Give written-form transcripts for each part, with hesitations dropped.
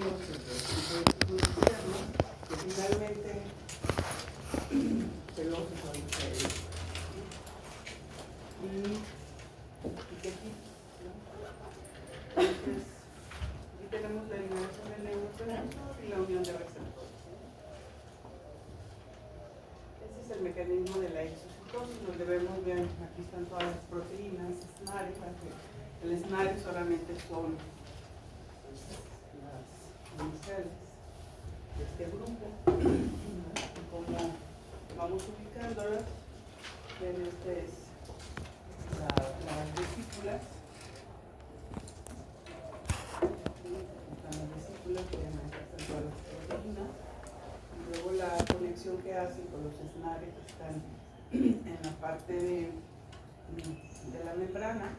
vimos el externo, que finalmente se lo visualiza él. Y que aquí, ¿no? Entonces, aquí tenemos la eliminación del neurotransmisor y la unión de receptores. Ese es el mecanismo de la exocitosis, donde vemos, bien, aquí están todas las proteínas, SNARE, el SNARE solamente son las iniciales de este grupo, y como vamos ubicándolas, ven, esta es las vesículas, están las vesículas, ven, acá están todas las proteínas, y luego la conexión que hacen con los SNARE que están en la parte de la membrana,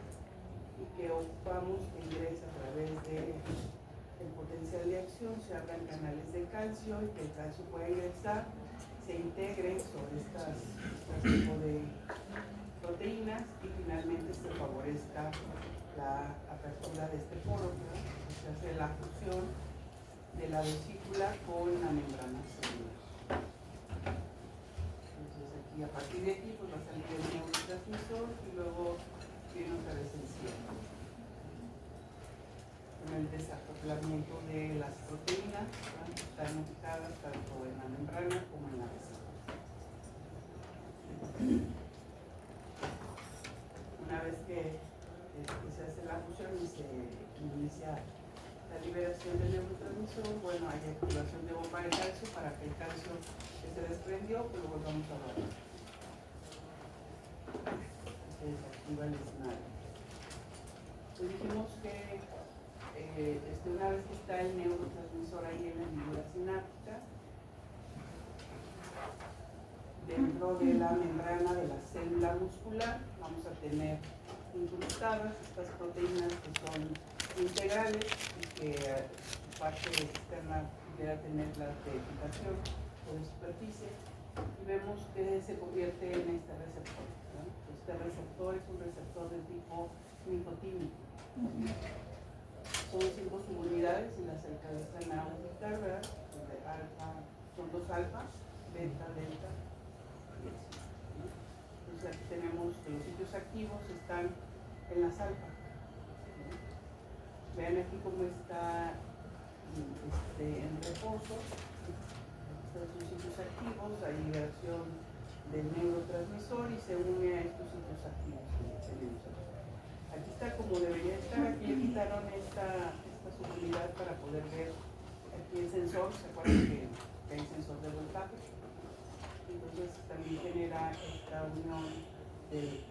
y que ocupamos que ingresa a través del potencial de acción, se abran canales de calcio y que el calcio pueda ingresar, se integre sobre este tipo de proteínas y finalmente se favorezca la apertura de este poro, ¿no? Se hace la fusión de la vesícula con la membrana celular. Entonces aquí, a partir de aquí, pues va a salir el neurotransmisor y luego viene otra vez el cierre, con el desacoplamiento de las proteínas, ¿no? Que están ubicadas tanto en la membrana como en la vesícula. Una vez que se hace la fusión y se inicia la liberación del neurotransmisor, bueno, hay activación de bomba de calcio para que el calcio que se desprendió, pues lo volvamos a guardar. Se desactiva el SNARE. Pues dijimos que una vez que está el neurotransmisor ahí en la lígula sináptica, dentro de la membrana de la célula muscular vamos a tener incrustadas estas proteínas que son integrales y que su parte externa pudiera tener la edificación o de superficie, y vemos que se convierte en este receptor, ¿no? Este receptor es un receptor de tipo nicotínico. Son 5 subunidades y las alcanzan a ubicar, ¿verdad? Son 2 alfas, beta, delta. Entonces aquí tenemos que los sitios activos están en las alfas. Vean aquí cómo está en reposo. Estos son sitios activos, hay liberación del neurotransmisor y se une a estos sitios activos que tenemos aquí. Aquí está como debería estar, aquí le quitaron esta subunidad para poder ver aquí el sensor. ¿Se acuerdan que hay sensor de voltaje? Entonces también genera esta unión de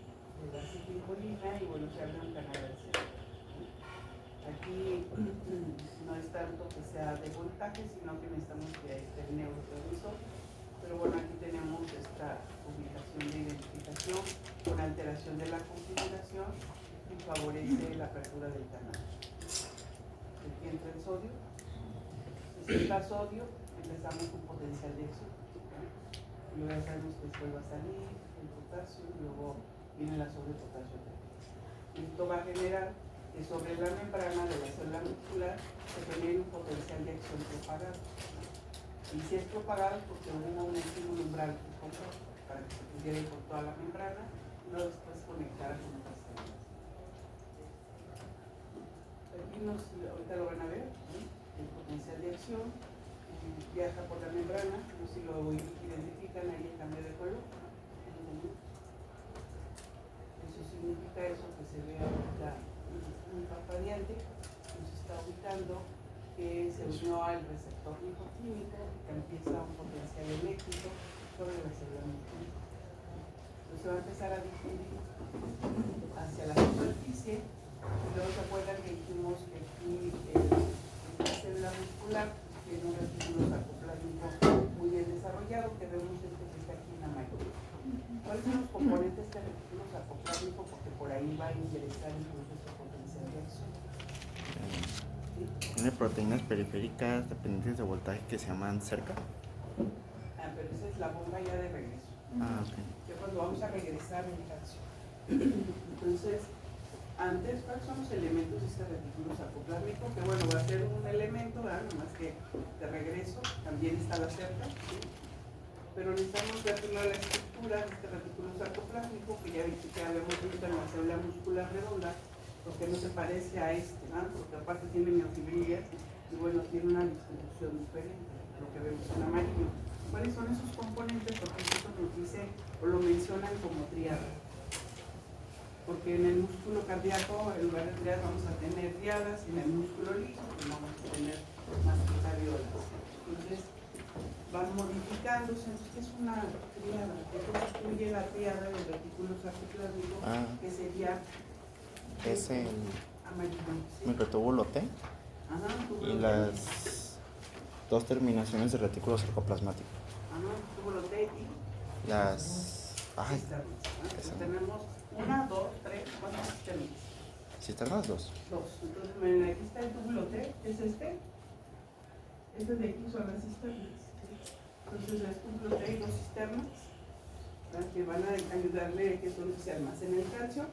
la acetilcolina y bueno, se abre un canal al centro. Aquí no es tanto que sea de voltaje, sino que necesitamos que esté el neurotransmisor. Pero bueno, aquí tenemos esta ubicación de identificación con alteración de la configuración y favorece la apertura del canal. Aquí entra el sodio. Si entra sodio, empezamos con potencial de acción. Luego ya sabemos que después va a salir el potasio y luego viene la sobrepotasio. Esto va a generar que sobre la membrana de la célula muscular se genere un potencial de acción propagado. Y si es propagado porque hubo un estímulo umbral para que se pudiera ir por toda la membrana y luego después conectar con otras células. Aquí ahorita lo van a ver, ¿sí? El potencial de acción viaja por la membrana, no sé si lo identifican ahí el cambio de color. Eso significa eso que se ve ahorita un parpadeante, nos está ubicando que se unió al receptor nicotínico, que empieza un potencial eléctrico sobre la célula muscular. Entonces va a empezar a difundir hacia la superficie, y luego se acuerdan que dijimos que aquí esta célula muscular tiene un retículo sarcoplámico muy bien desarrollado, que vemos que está aquí en la mayoría. ¿Cuáles son los componentes de retículo sarcoplámico? Porque por ahí va a ingresar el proceso potencial de acción. ¿Sí? Tiene proteínas periféricas dependientes de voltaje que se llaman cerca. Pero esa es la bomba ya de regreso. Ok. Ya cuando vamos a regresar en calcio. Entonces, Antes, ¿cuáles son los elementos de este retículo sarcoplásmico? Que bueno, va a ser un elemento, ¿verdad? Nomás que de regreso también está la cerca, ¿sí? Pero necesitamos ver primero la estructura de este retículo sarcoplásmico, que ya viste que habíamos visto en la célula muscular redonda, porque no se parece a este, ¿no? Porque aparte tiene miofibrillas y bueno, tiene una distribución diferente, lo que vemos en amarillo. ¿Cuáles son esos componentes? Porque esto nos dice o lo mencionan como triada. Porque en el músculo cardíaco, en lugar de triadas, vamos a tener triadas, y en el músculo liso, pues vamos a tener más cardiolas. Entonces, van modificándose. Entonces, ¿qué es una triada? Entonces, incluye la triada del retículo sarcoplásmico, que sería es el amarillo, ¿sí? microtúbulo T. Ajá, y las dos terminaciones del retículo sarcoplasmático. Ajá, túbulo T y las cisternas. Entonces, tenemos 1, 2, 3, ¿cuántas cisternas? cisternas, 2. Entonces, miren, aquí está el túbulo T, es este. Este de aquí son las cisternas. Entonces, el túbulo T y 2 cisternas, ¿verdad? Que van a ayudarle a que donde se almacene el calcio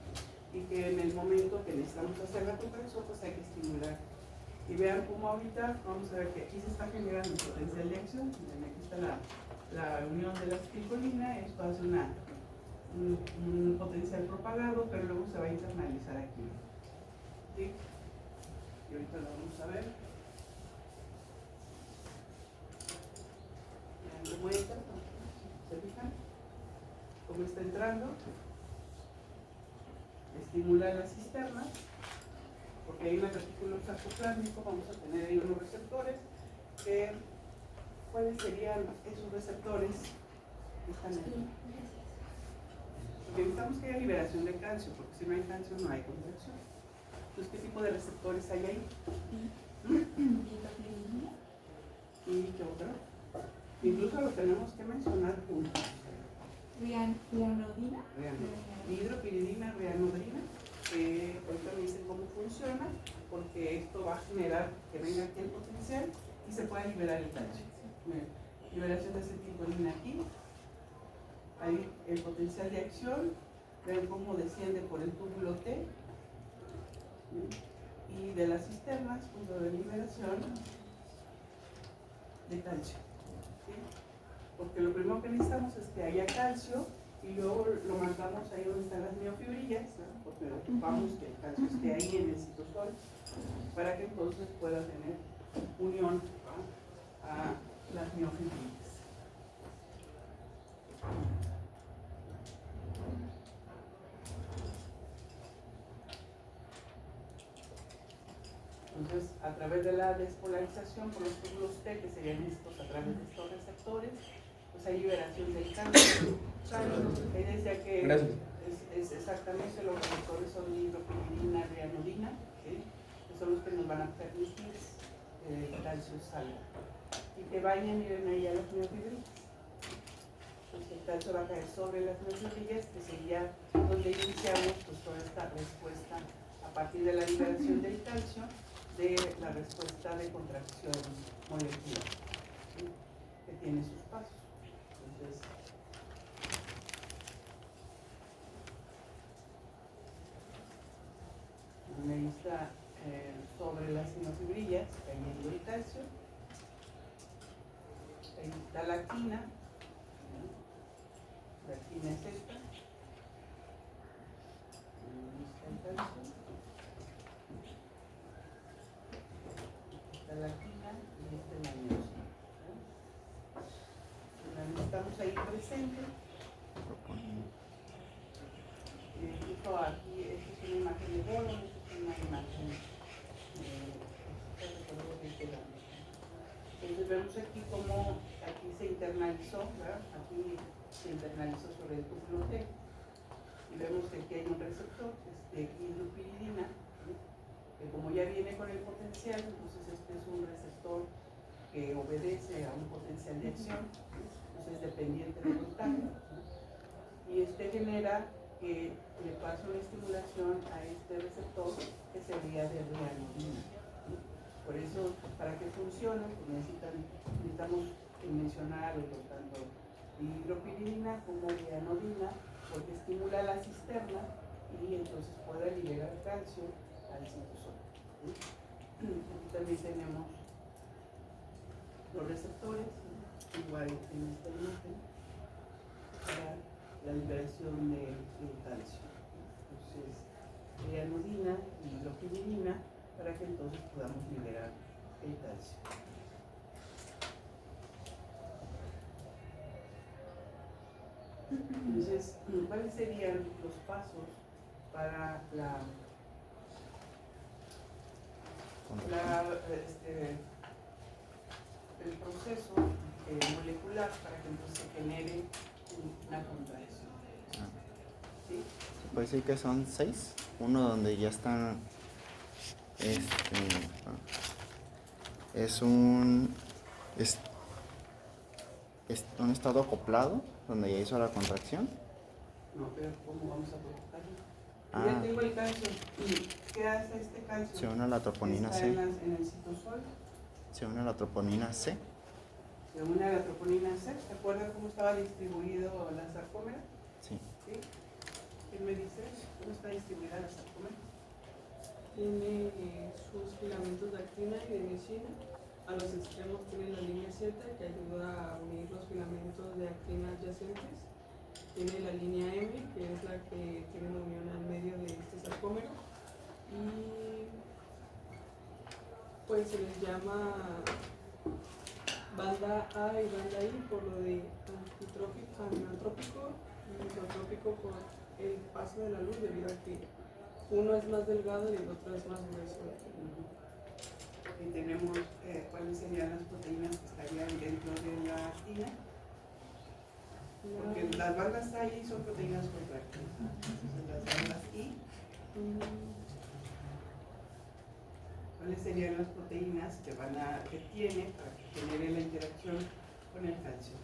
y que en el momento que necesitamos hacer la compresión, pues hay que estimular. Y vean cómo ahorita, vamos a ver que aquí se está generando el potencial de acción. Miren, aquí está la unión de la acetilcolina, esto hace un potencial propagado, pero luego se va a internalizar aquí. ¿Sí? Y ahorita lo vamos a ver. Vean cómo entra, ¿se fijan? Cómo está entrando. Estimula la cisterna, porque hay un retículo sarcoplásmico, vamos a tener ahí unos receptores. ¿Cuáles serían esos receptores que están ahí? Porque necesitamos que haya liberación de calcio, porque si no hay calcio no hay contracción. Entonces, ¿qué tipo de receptores hay ahí? ¿Y qué otro? Incluso lo tenemos que mencionar juntos. Rianodina. Hidropiridina, rianodina. Ahorita me dicen cómo funciona, porque esto va a generar que venga aquí el potencial y se pueda liberar el calcio. Liberación de acetilcolina aquí. Ahí el potencial de acción, ven cómo desciende por el túbulo T. Y de las cisternas, punto de liberación de calcio. ¿Sí? Porque lo primero que necesitamos es que haya calcio y luego lo mandamos ahí donde están las miofibrillas, ¿no? Porque ocupamos que el calcio esté ahí en el citosol para que entonces pueda tener unión, ¿no?, a las miofibrillas. Entonces, a través de la despolarización por los túbulos T, que serían estos a través de estos receptores, pues hay liberación del calcio. Ahí decía que es exactamente los receptores son hidropiridina, rianodina, ¿sí?, que son los que nos van a permitir que el calcio salga. Y que vayan, miren ahí a las miofibrillas. Entonces el calcio va a caer sobre las miofibrillas, que sería donde iniciamos pues toda esta respuesta a partir de la liberación del calcio, de la respuesta de contracción molecular, ¿sí?, que tiene sus pasos. Entonces, ahí está sobre las miofibrillas cayendo el calcio. Ahí está la quina. La quina es esta. Ahí está el calcio. Está la quina y esta es la miosina. Estamos ahí presentes. Justo aquí, esta es una imagen de bolo, esta es una imagen entonces vemos aquí cómo aquí se internalizó, ¿verdad? Aquí se internalizó sobre el túbulo T. Y vemos que aquí hay un receptor, que es de hidropiridina, ¿sí?, que como ya viene con el potencial, entonces este es un receptor que obedece a un potencial de acción, ¿sí?, entonces es dependiente del voltaje, ¿sí?, y este genera que le pase una estimulación a este receptor que sería de rianodina, ¿sí? Por eso, para que funcione, pues necesitamos mencionar tanto hidropiridina como rianodina, porque estimula la cisterna y entonces pueda liberar calcio al citosol. ¿Sí? Aquí también tenemos los receptores, igual en esta imagen, para la liberación del calcio. Entonces, anodina y hidroquinina para que entonces podamos liberar el calcio. Entonces, ¿cuáles serían los pasos para el proceso molecular para que entonces se genere una contracción? ¿Sí? Se puede decir que son 6. Uno donde ya están, es un estado acoplado donde ya hizo la contracción. No, pero ¿cómo vamos a provocarlo? Ah. Ya tengo el calcio. ¿Qué hace este calcio? Se une a la troponina Está C. en el citosol. Se une a la troponina C. Se une a la troponina C. ¿Se acuerdan cómo estaba distribuido la sarcómera? Sí. ¿Sí? ¿Quién me dice cómo está distribuida la sarcómera? Tiene sus filamentos de actina y de miosina. A los extremos tiene la línea Z que ayuda a unir los filamentos de actina adyacentes. Tiene la línea M, que es la que tiene la unión al medio de este sarcómero. Y pues se les llama banda A y banda I por lo de anatrópico y isotrópico por el paso de la luz, debido a que uno es más delgado y el otro es más grueso. Y tenemos cuáles serían las proteínas que estarían dentro de la actina. Porque las bandas A y I son proteínas contráctiles. Entonces las bandas I, ¿cuáles serían las proteínas que tiene para que genere la interacción con el calcio?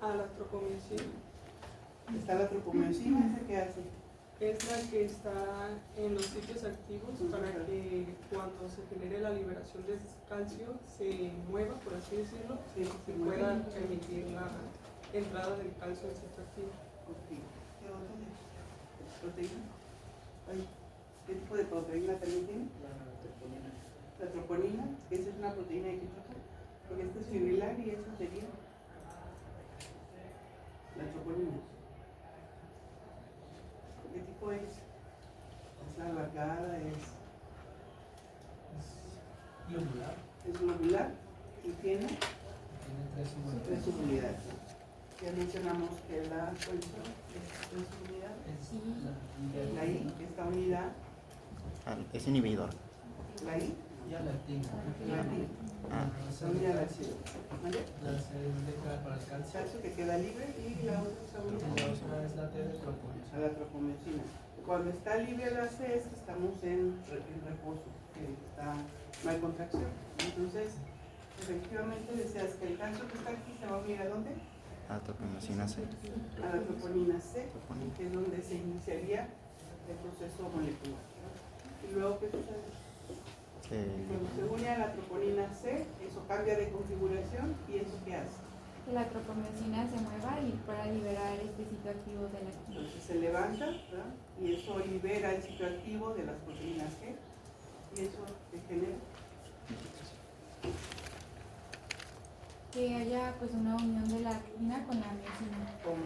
A la tropomiosina. Está la tropomiosina, ¿esa qué hace? Es la que está en los sitios activos para que cuando se genere la liberación de calcio se mueva, por así decirlo, Sí, y pueda permitir la entrada del calcio en sitio activo. Okay. ¿Qué otra proteína? ¿Qué tipo de proteína también tiene? La troponina. Esa es una proteína de qué tipo? Porque esta es fibrilar y esa sería la troponina. ¿Qué tipo es? Es alargada, es globular. Es globular y tiene Tiene tres subunidades. Ya mencionamos que la ¿cuáles son estas tres subunidades? Es La I, esta unidad, Es inhibidor. la I, y a la actina. la I, Ah. la unidad de ácido. ¿Vale? La C es de para el calcio. Calcio que queda libre y la otra Y la unidad otra es la T de troponina. a la tropomiosina. Cuando está libre la C es que estamos en reposo, que no hay contracción. Entonces, efectivamente deseas que el calcio que está aquí se va a unir a ¿dónde? A la troponina C. A la troponina C, que es donde se iniciaría el proceso molecular. Y luego, ¿qué sucede? Cuando se une a la troponina C, eso cambia de configuración y eso ¿qué hace? Que la tropomiosina se mueva y pueda liberar este sitio activo de la actina. Entonces se levanta, ¿verdad? Y eso libera el sitio activo de las proteínas G y eso ¿qué genera? Que haya pues una unión de la actina con la miosina ¿Cómo?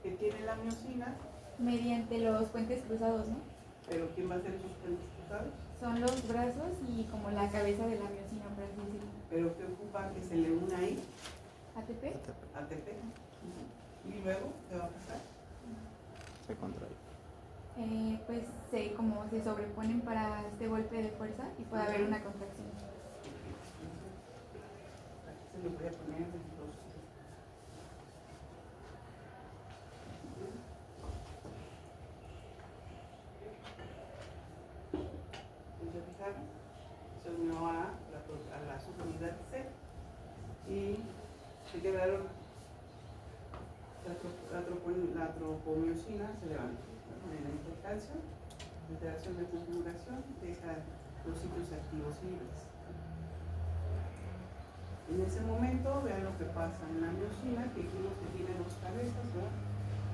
Que tiene la miosina, mediante los puentes cruzados, ¿no? pero ¿quién va a hacer esos puentes cruzados? Son los brazos y como la cabeza de la miosina, por así decirlo. Pero ¿qué ocupa que se le una ahí? ATP. ATP. Y luego, ¿qué va a pasar? Se contrae. Pues como se sobreponen para este golpe de fuerza y puede haber una contracción. Se lo voy a poner en dos. ¿Se fijaron? Se unió a la subunidad C y se quedaron la tropomiosina se levanta. Mediante el calcio, alteración de configuración, deja los sitios activos libres. En ese momento, vean lo que pasa en la miosina, que dijimos que tiene dos cabezas, ¿verdad?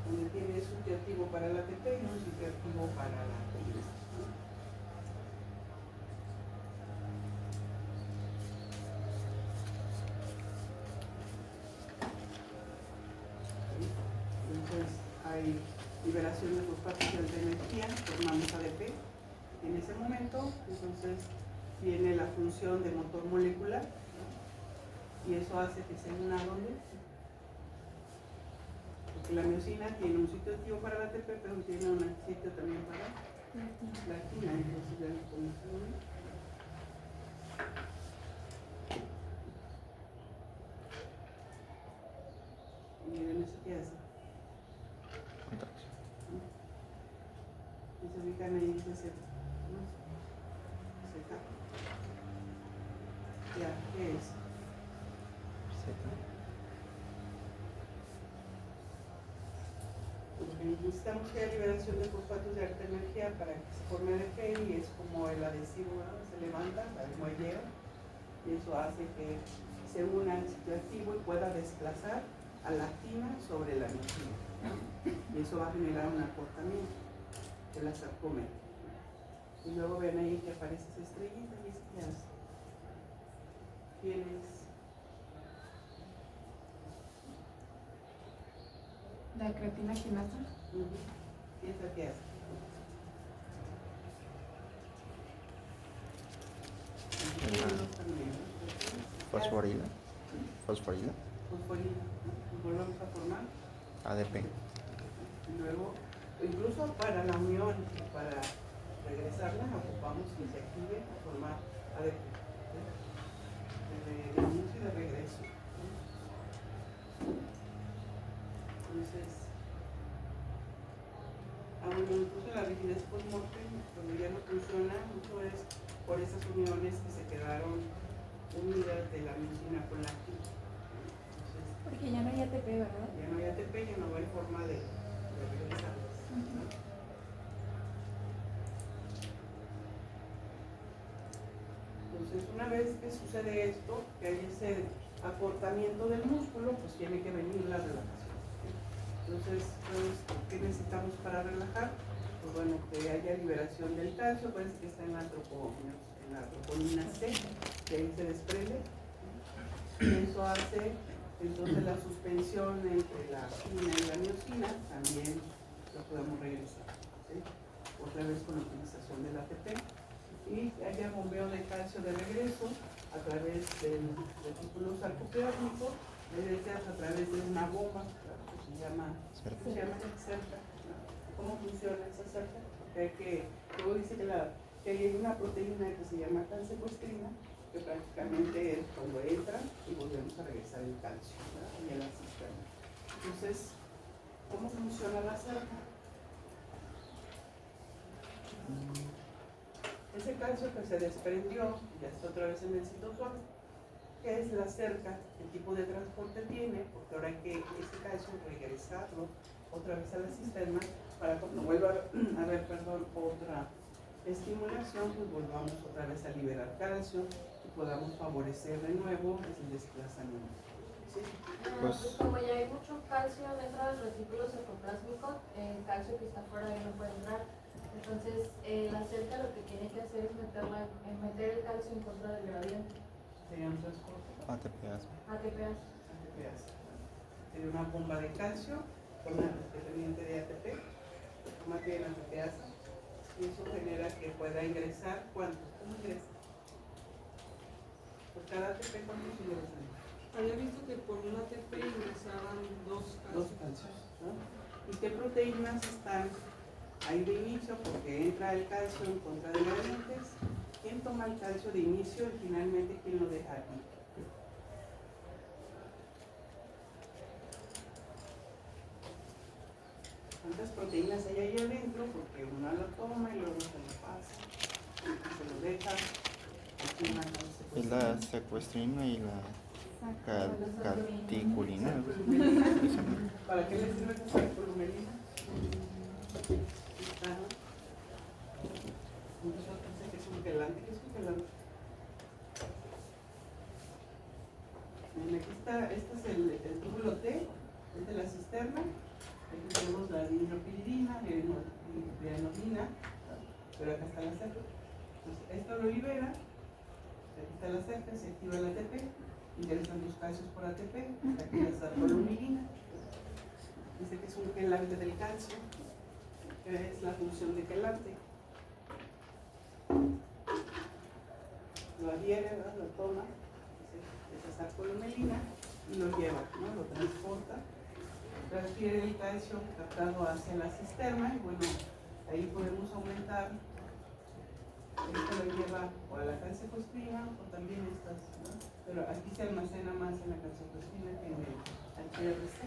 donde tiene un sitio activo para el ATP y un sitio activo para la actina. Entonces hay liberación de fosfatos de alta energía, formamos ADP. En ese momento, entonces, tiene la función de motor molecular, ¿no? Y eso hace que se una donde. Porque la miosina tiene un sitio activo para la ATP, pero tiene un sitio también para la actina. Entonces ya lo ponemos ahí. Y miren eso que hace. Contracción. Y se ubican ahí, dice Z. ¿No? Z. Ya, ¿qué es? Z. Porque necesitamos que haya liberación de fosfatos de alta energía para que se forme ADP y es como el adhesivo, ¿no? Se levanta, el muelleo, y eso hace que se una al sitio activo y pueda desplazar a la actina sobre la miosina, ¿no? Y eso va a generar un acortamiento de la sarcómera. Y luego ven ahí que aparece esa estrellita y es que hace. Tienes La creatina quinasa. piensa que hace. Fosforila. Fosforila. Fosforila, ¿no? Volvemos a formar. ADP. Y luego, incluso para la unión, para regresarla, ocupamos que se active a formar ADP. De inicio y de regreso. Entonces, incluso la rigidez postmortem, cuando ya no funciona, mucho es por esas uniones que se quedaron unidas de la miosina con la actina. Entonces, Porque ya no hay ATP, ¿verdad? ya no hay ATP, ya no hay forma de regresarlas, ¿no? Entonces, una vez que sucede esto, que hay ese acortamiento del músculo, pues tiene que venir la relajación. Entonces, ¿qué necesitamos para relajar? Pues bueno, que haya liberación del calcio, parece que está en la troponina C, que ahí se desprende. Y eso hace entonces la suspensión entre la actina y la miosina, también lo podemos regresar, ¿sí? Otra vez con la utilización del ATP. Y que haya bombeo de calcio de regreso a través del retículo sarcoplásmico, a través de una bomba, claro, que se llama cerca, ¿no? ¿Cómo funciona esa cerca? Porque luego dice que hay una proteína que se llama calcepoestrina, que prácticamente es cuando entra y volvemos a regresar el calcio, ¿verdad? Y a la cisterna. Entonces, ¿cómo funciona la cerca? Ese calcio que se desprendió, ya está otra vez en el citosol. ¿Qué es la cerca? ¿Qué tipo de transporte tiene? Porque ahora hay que ese calcio regresarlo otra vez a la cisterna para cuando vuelva a haber otra estimulación, pues volvamos otra vez a liberar calcio y podamos favorecer de nuevo el desplazamiento. ¿Sí? Pues- Como ya hay mucho calcio dentro del retículo sarcoplásmico, el calcio que está fuera ahí no puede entrar. Entonces, la cerca lo que tiene que hacer es meter el calcio en contra del gradiente. Sería un transporte. ATPase. ATPase. ATPase. Sería una bomba de calcio con una dependiente de ATP, más bien ATPase, y eso genera que pueda ingresar. ¿Cuántos? ¿Cómo ingresa? Por cada ATP, ¿cuántos ingresan? Había visto que por un ATP ingresaban dos Dos calcios. calcios, ¿no? ¿Y qué proteínas están ahí de inicio? Porque entra el calcio en contra de gradientes. ¿Quién toma el calcio de inicio y finalmente quién lo deja aquí? ¿Cuántas proteínas hay ahí adentro? Porque una lo toma y luego se lo pasa y se lo deja. Aquí una Es la secuestrina y la caticulina. ¿Para qué le sirve esa columelina? Está, ¿no? Entonces yo pensé que es un quelante. ¿Qué es un quelante? Miren, aquí está, este es el túbulo T, es de la cisterna, Aquí tenemos la dinopilidina, adrenalina, pero acá está la cerca. Entonces, esto lo libera, aquí está la cerca, se activa el ATP, ingresan los calcios por ATP, aquí está la columilina. Dice que es un quelante del calcio, que es la función de quelante. Lo adhiere, ¿verdad? Lo toma, es esa columilina y lo lleva, ¿no? Lo transporta, transfiere el calcio captado hacia la cisterna y bueno, ahí podemos aumentar. Esto lo lleva o a la calcipostrina o también estas, ¿no? Pero aquí se almacena más en la calcipostrina que en el HRC.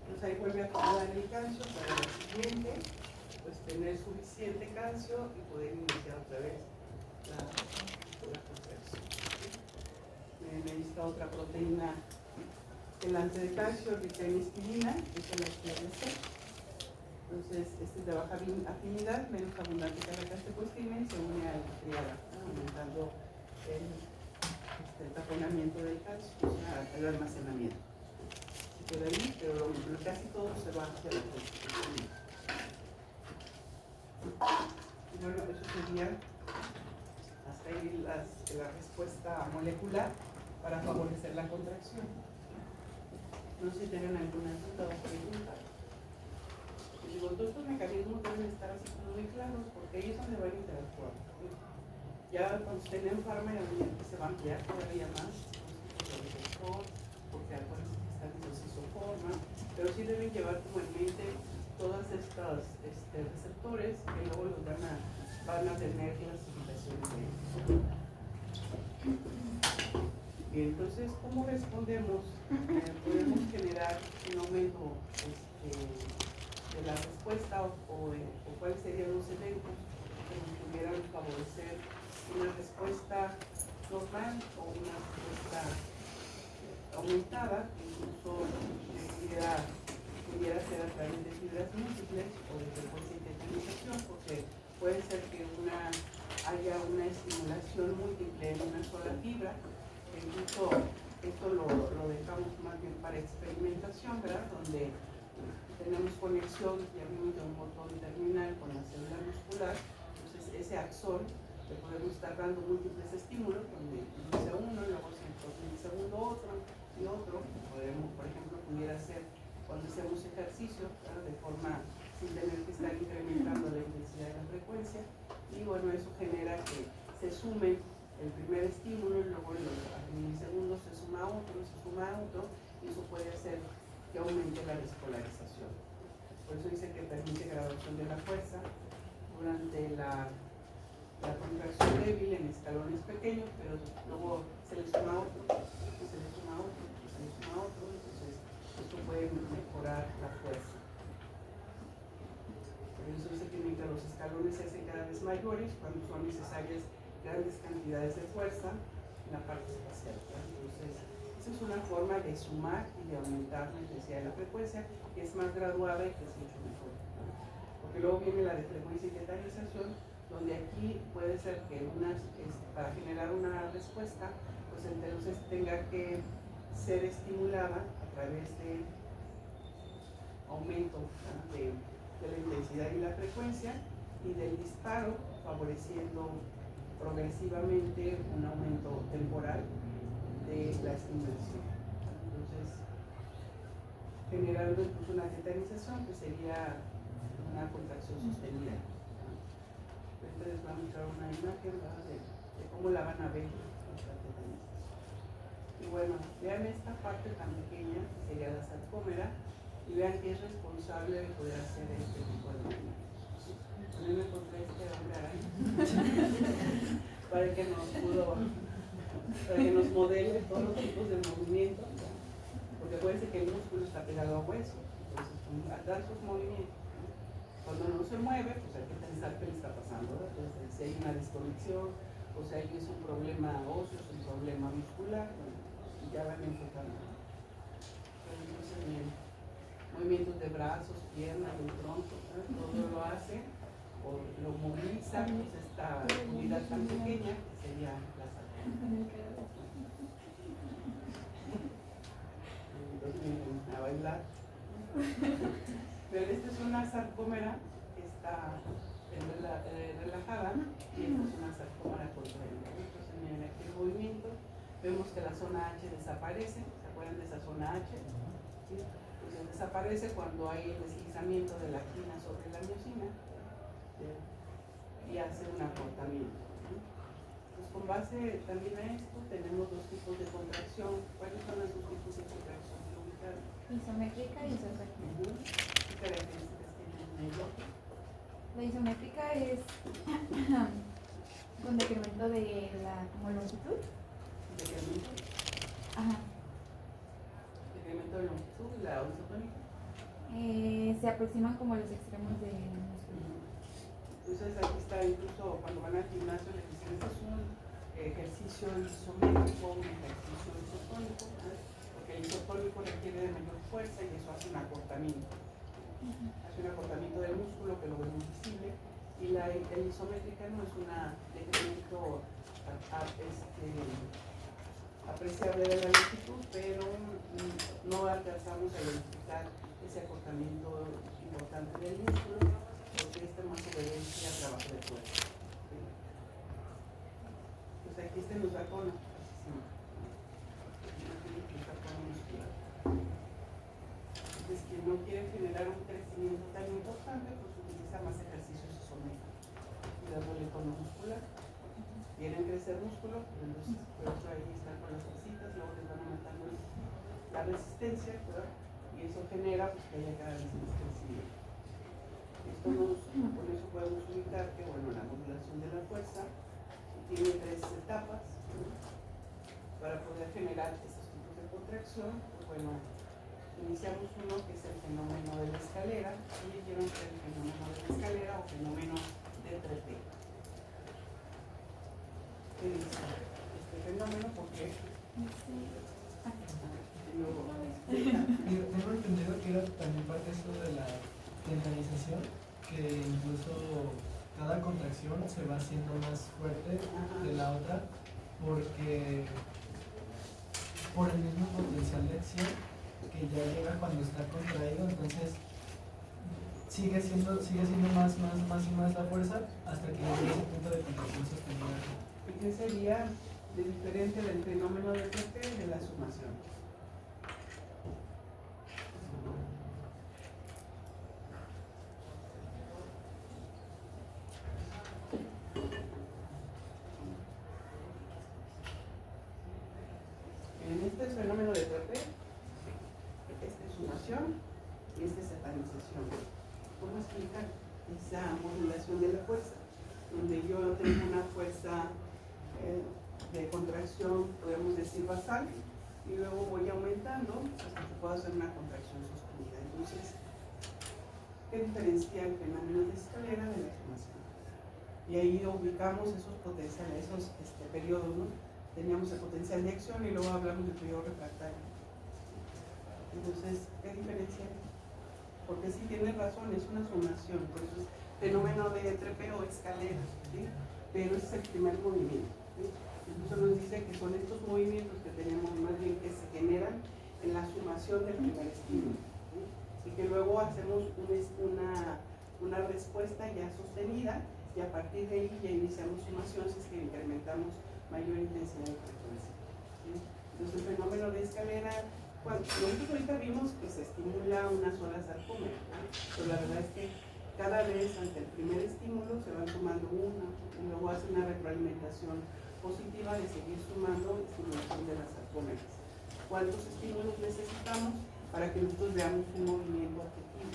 Entonces ahí vuelve a acomodar el calcio para la siguiente, pues tener suficiente calcio y poder iniciar otra vez la contracción. Necesita otra proteína quelante de calcio, rica en histidina, que es la HRC. Entonces, este es de baja afinidad, menos abundante que la calcipostrina y se une a la triada, ¿no? Aumentando el taponamiento del calcio, o sea, el almacenamiento. Se queda ahí, pero casi todo se va hacia la calcipostrina. Y bueno, eso sería hasta ahí la respuesta molecular para favorecer la contracción. No sé si tienen alguna duda o pregunta. Digo, todos estos mecanismos deben estar así como muy claros porque ahí es donde van a interactuar. Ya cuando estén en farmacia se va a ampliar todavía más, porque acuérdense que están en isoforma, pero sí deben llevar como en mente todas estas receptores que luego los van a tener clasificaciones de ellos. Bien, entonces, ¿cómo respondemos? Podemos generar un aumento de la respuesta o cuáles serían los eventos que nos pudieran favorecer una respuesta normal o una respuesta aumentada, que incluso pudiera ser a través de fibras múltiples o de frecuencia de sintetización, porque puede ser que haya una estimulación múltiple en una sola fibra, que incluso esto lo dejamos más bien para experimentación, ¿verdad? Donde tenemos conexión, ya vimos, de un botón terminal con la célula muscular. Entonces ese axón le podemos estar dando múltiples estímulos, donde inicia uno, luego se introduce el segundo otro y otro. Podemos, por ejemplo, pudiera ser cuando hacemos ejercicio, ¿verdad? De forma sin tener que estar incrementando la intensidad de la frecuencia, y bueno, eso genera que se sumen el primer estímulo y luego al milisegundo se suma a otro, y eso puede hacer que aumente la despolarización. Por eso dice que permite graduación de la fuerza durante la contracción débil en escalones pequeños, pero luego se le suma otro, se le suma otro, se le suma otro, entonces esto puede mejorar la fuerza. Por eso dice que mientras los escalones se hacen cada vez mayores, cuando son necesarias grandes cantidades de fuerza en la parte espacial. Entonces, esa es una forma de sumar y de aumentar la intensidad de la frecuencia, que es más graduada y que es mucho mejor. Porque luego viene la de frecuencia y tetanización, donde aquí puede ser que para generar una respuesta, pues entonces tenga que ser estimulada a través de aumento, ¿no? de la intensidad y la frecuencia, y del disparo, favoreciendo progresivamente un aumento temporal de la estimulación. Entonces, generando incluso una tetanización, que sería una contracción sostenida. Entonces, va a mostrar una imagen, ¿verdad? de cómo la van a ver esta tetanización. Y bueno, vean esta parte tan pequeña, que sería la sarcómera, y vean que es responsable de poder hacer este tipo de movimientos. También me encontré este hombre araña para que nos modele todos los tipos de movimientos, ¿no? Porque acuérdense que el músculo está pegado a hueso, entonces dar sus movimientos, ¿no? Cuando no se mueve, pues hay que pensar qué le está pasando, ¿no? Entonces, si hay una desconexión, o sea, que es un problema óseo, es un problema muscular, bueno, y ya van enfocando. Entonces, movimientos de brazos, piernas, del tronco, ¿no? Todo lo hace o lo moviliza, pues esta unidad tan pequeña que sería la sarcómera. Entonces, a bailar. Pero esta es una sarcómera que está relajada y esta es una sarcómera contraída. Entonces, miren aquí el movimiento, vemos que la zona H desaparece, ¿se acuerdan de esa zona H? ¿Sí? Entonces desaparece cuando hay deslizamiento de la actina sobre la miosina, ¿sí? Y hace un acortamiento. Pues con base también a esto tenemos dos tipos de contracción. ¿Cuáles son los dos tipos de contracción? Isométrica y isosacral. ¿Qué características tiene el bloque? La isométrica es con decremento de la como longitud. Decremento. Ajá. Decremento de longitud, la isotónica. Se aproximan como los extremos del músculo. Entonces aquí está, incluso cuando van al gimnasio les dicen, este es un ejercicio isométrico, un ejercicio isotónico, ¿no? Porque el isotónico requiere de mayor fuerza y eso hace un acortamiento. Hace un acortamiento del músculo que lo vemos visible, y la isométrica no es un decremento apreciable de la longitud, pero no alcanzamos a identificar ese acortamiento importante del músculo, porque este más obedece al trabajo de fuerza. ¿Sí? Pues aquí nos da con muscular. Entonces, quien no quiere generar un crecimiento tan importante, pues utiliza más ejercicios isométricos y dándole tono muscular. Quieren crecer músculo, pues entonces por eso ahí están con las visitas, luego les van aumentando la resistencia, ¿verdad? Y eso genera pues, que haya cada vez más crecimiento. Por eso podemos ubicar que bueno, la modulación de la fuerza tiene tres etapas, ¿no? Para poder generar estos tipos de contracción. Pues, bueno, iniciamos uno que es el fenómeno de la escalera, y quiero que el fenómeno de la escalera o fenómeno de trepeo. ¿Qué dice este fenómeno? ¿Por qué? Tengo entendido que era también parte de esto de la tendinización, que incluso cada contracción se va haciendo más fuerte de la otra, porque por el mismo potencial de acción que ya llega cuando está contraído, entonces sigue siendo más y más la fuerza hasta que llegue a ese punto de contracción sostenida. ¿Y qué sería de diferente del fenómeno de trepeo y de la sumación? En este es fenómeno de trepeo, este es sumación y este es satanización. ¿Cómo explicar esa modulación de la fuerza? Donde yo tengo una fuerza de contracción, podemos decir basal, y luego voy aumentando hasta que puedo hacer una contracción sostenida. Entonces, ¿qué diferencia el fenómeno de escalera de la sumación? Y ahí ubicamos esos potenciales, esos periodos, ¿no? Teníamos el potencial de acción y luego hablamos del periodo refractario. Entonces, ¿qué diferencia hay? Porque sí tiene razón, es una sumación, por eso es fenómeno de trepeo o escalera, ¿sí? Pero ese es el primer movimiento, ¿sí? Incluso nos dice que son estos movimientos que tenemos más bien que se generan en la sumación del primer estímulo, ¿sí? Y que luego hacemos una respuesta ya sostenida y a partir de ahí ya iniciamos sumación si es que incrementamos mayor intensidad de frecuencia, ¿sí? Entonces el fenómeno de escalera, nosotros ahorita vimos que se estimula una sola sarcómera, ¿no? Pero la verdad es que cada vez ante el primer estímulo se van sumando una y luego hace una retroalimentación positiva de seguir sumando estimulación de las sarcómeras. ¿Cuántos estímulos necesitamos para que nosotros veamos un movimiento objetivo?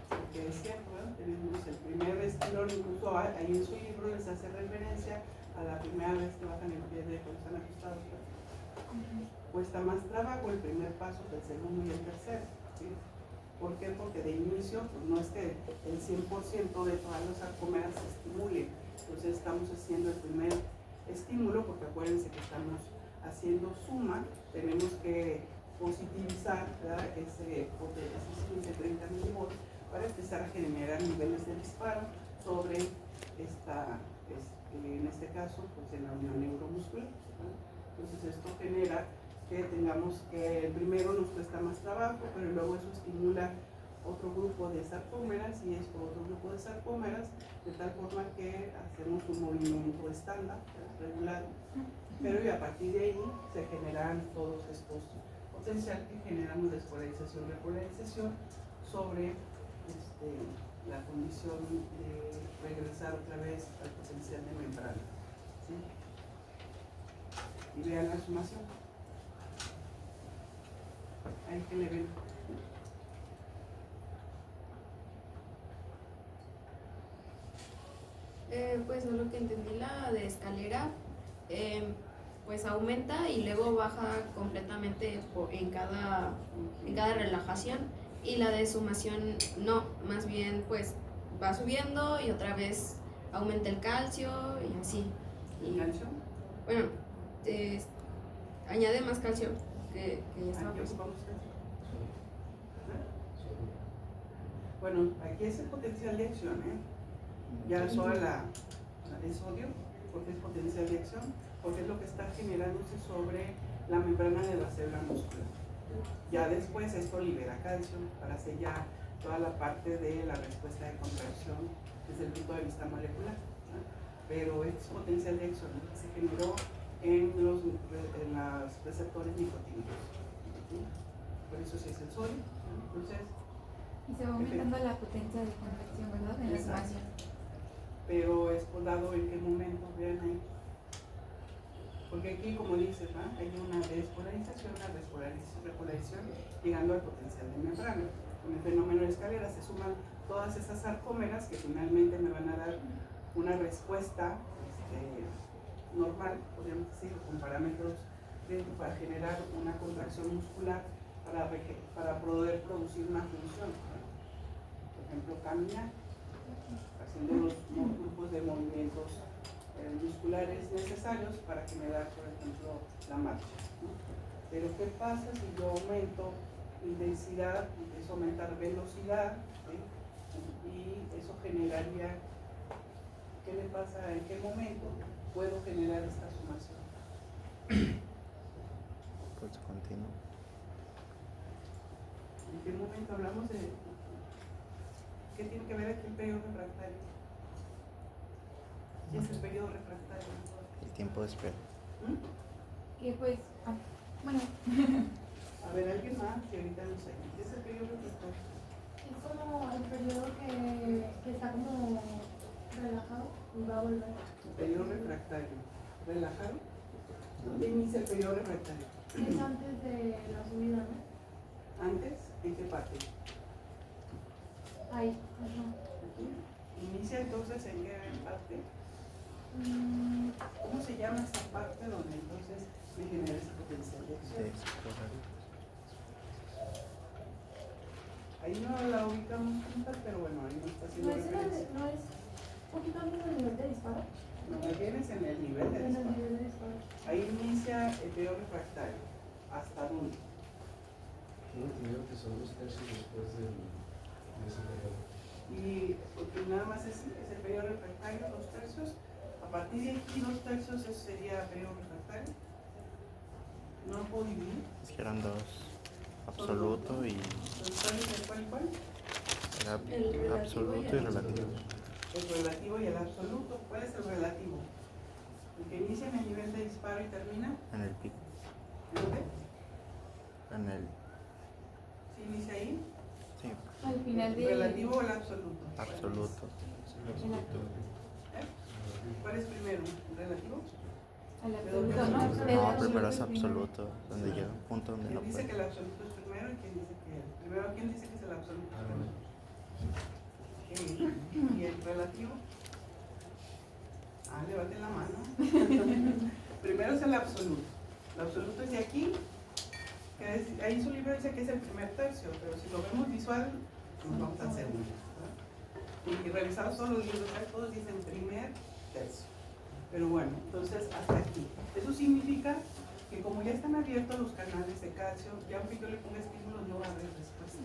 Porque es cierto, ¿verdad? Tenemos el primer estirón, incluso ahí en su libro les hace referencia a la primera vez que bajan el pie de cuando están ajustados, ¿verdad? Cuesta más trabajo el primer paso que el segundo y el tercero, ¿sí? ¿Por qué? Porque de inicio pues no es que el 100% de todas las sarcómeras se estimulen. Entonces estamos haciendo el primer estímulo, porque acuérdense que estamos haciendo suma, tenemos que positivizar, ¿verdad? ese 30 milivolts para empezar a generar niveles de disparo sobre esta, en este caso, pues en la unión neuromuscular, ¿verdad? Entonces esto genera que tengamos que el primero nos cuesta más trabajo, pero luego eso estimula otro grupo de sarcómeras y esto otro grupo de sarcómeras, de tal forma que hacemos un movimiento estándar, regulado, pero y a partir de ahí se generan todos estos potenciales que generamos despolarización y repolarización sobre la condición de regresar otra vez al potencial de membrana. ¿Sí? Y vean la sumación. Ahí que le ven. Pues no lo que entendí, la de escalera, pues aumenta y luego baja completamente en cada relajación, y la de sumación no, más bien pues va subiendo y otra vez aumenta el calcio y así. ¿El calcio? Bueno, añade más calcio que ya estaba. Aquí ocupamos calcio. Bueno, aquí es el potencial de acción, ya sola el sodio, porque es potencial de acción, porque es lo que está generándose sobre la membrana de la célula muscular. Ya después esto libera calcio para sellar toda la parte de la respuesta de contracción desde el punto de vista molecular, ¿no? Pero este es potencial de acción que se generó en los receptores nicotínicos, ¿sí? Por eso sí es el sodio, ¿no? Entonces, y se va aumentando la potencia de contracción, ¿verdad? En la sumación. Pero es por dado en qué momento, vean ahí. Porque aquí, como dice, ¿no? Hay una despolarización, una repolarización, llegando al potencial de membrana. Con el fenómeno de escalera se suman todas esas sarcómeras que finalmente me van a dar una respuesta normal, podríamos decir, con parámetros para generar una contracción muscular para poder producir una función, ¿no? Por ejemplo, caminar, haciendo los grupos de movimientos musculares necesarios para generar, por ejemplo, la marcha, ¿no? Pero ¿qué pasa si yo aumento intensidad, empiezo a aumentar velocidad, ¿sí? Y eso generaría, ¿qué le pasa? ¿En qué momento puedo generar esta sumación? Pues continuo. ¿En qué momento hablamos de qué tiene que ver aquí el periodo refractario? ¿Qué es el periodo refractario? El tiempo de espera. Que pues, bueno. A ver, alguien más que ahorita no sé. ¿Qué es el periodo refractario? Es como el periodo que está como relajado y va a volver. El periodo refractario. ¿Relajado? ¿Dónde inicia el periodo refractario? Es antes de la subida, ¿no? ¿Antes? ¿En qué parte? Ahí, ajá. Aquí. ¿Inicia entonces en qué parte? ¿Cómo se llama esta parte donde entonces me genera ese potencial de acción? Ahí no la ubicamos juntas, pero bueno, ahí no está haciendo referencia. ¿No es un poquito antes del nivel de disparo? No, me vienes en el nivel de En el disparo. nivel de disparo. Ahí inicia el periodo refractario. ¿Hasta dónde? Tengo entendido que son 2 tercios después de ese periodo. Y porque nada más es el periodo refractario, 2 tercios. A partir de aquí, 2 tercios, eso sería periodo refractario. No lo puedo dividir. Es que eran dos, absoluto y Entonces, ¿cuál? era absoluto y relativo. El relativo y el absoluto. ¿Cuál es el relativo? El que inicia en el nivel de disparo y termina. En el pico. ¿Dónde? En el. ¿Sí inicia ahí? Sí, Al final ¿El de. relativo o el absoluto? absoluto. ¿Cuál es primero? ¿El relativo? Al absoluto, ¿no? No, primero es absoluto, donde llega un punto donde no ¿Quién dice puede. que el absoluto es primero y quién dice que primero? ¿Quién dice que es el absoluto? ¿Y el relativo? Levanten la mano. Primero es el absoluto. El absoluto es de aquí, que es, ahí su libro dice que es el primer tercio, pero si lo vemos visual, nos vamos al segundo, ¿verdad? Y revisados todos los libros, todos dicen primer tercio. Pero bueno, entonces hasta aquí. Eso significa que como ya están abiertos los canales de calcio, ya aunque yo le ponga estímulos no va a haber respuesta.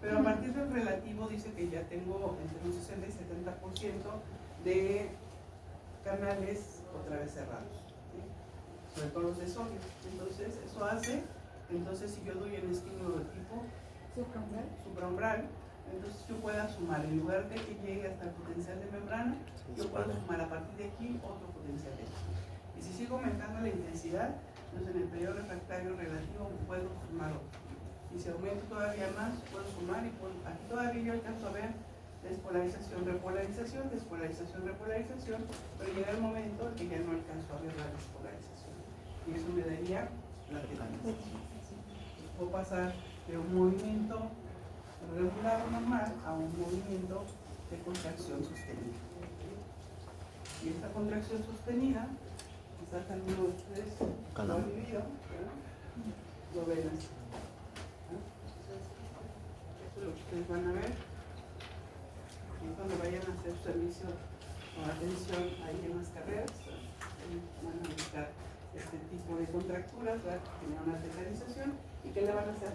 Pero a partir del relativo dice que ya tengo entre un 60 y 70% de canales otra vez cerrados, ¿sí? sobre todo los de sodio. Entonces, eso hace, entonces si yo doy un estímulo de tipo supraumbral, entonces yo pueda sumar, en lugar de que llegue hasta el potencial de membrana, yo puedo sumar a partir de aquí otro potencial de aquí. Y si sigo aumentando la intensidad, entonces en el periodo refractario relativo puedo sumar otro. Y si aumento todavía más, puedo sumar y puedo, aquí todavía yo alcanzo a ver despolarización, repolarización, despolarización, repolarización, pero llega el momento en que ya no alcanzo a ver la despolarización. Y eso me daría la lateralización. Puedo pasar de un movimiento regular o normal a un movimiento de contracción sostenida. Y esta contracción sostenida, quizás alguno de ustedes lo ha vivido, ¿verdad? Lo ven así. Eso es lo que ustedes van a ver. Y cuando vayan a hacer servicio o atención ahí en las carreras, van a buscar este tipo de contracturas, ¿verdad? Que generan una lateralización. ¿Y qué le van a hacer?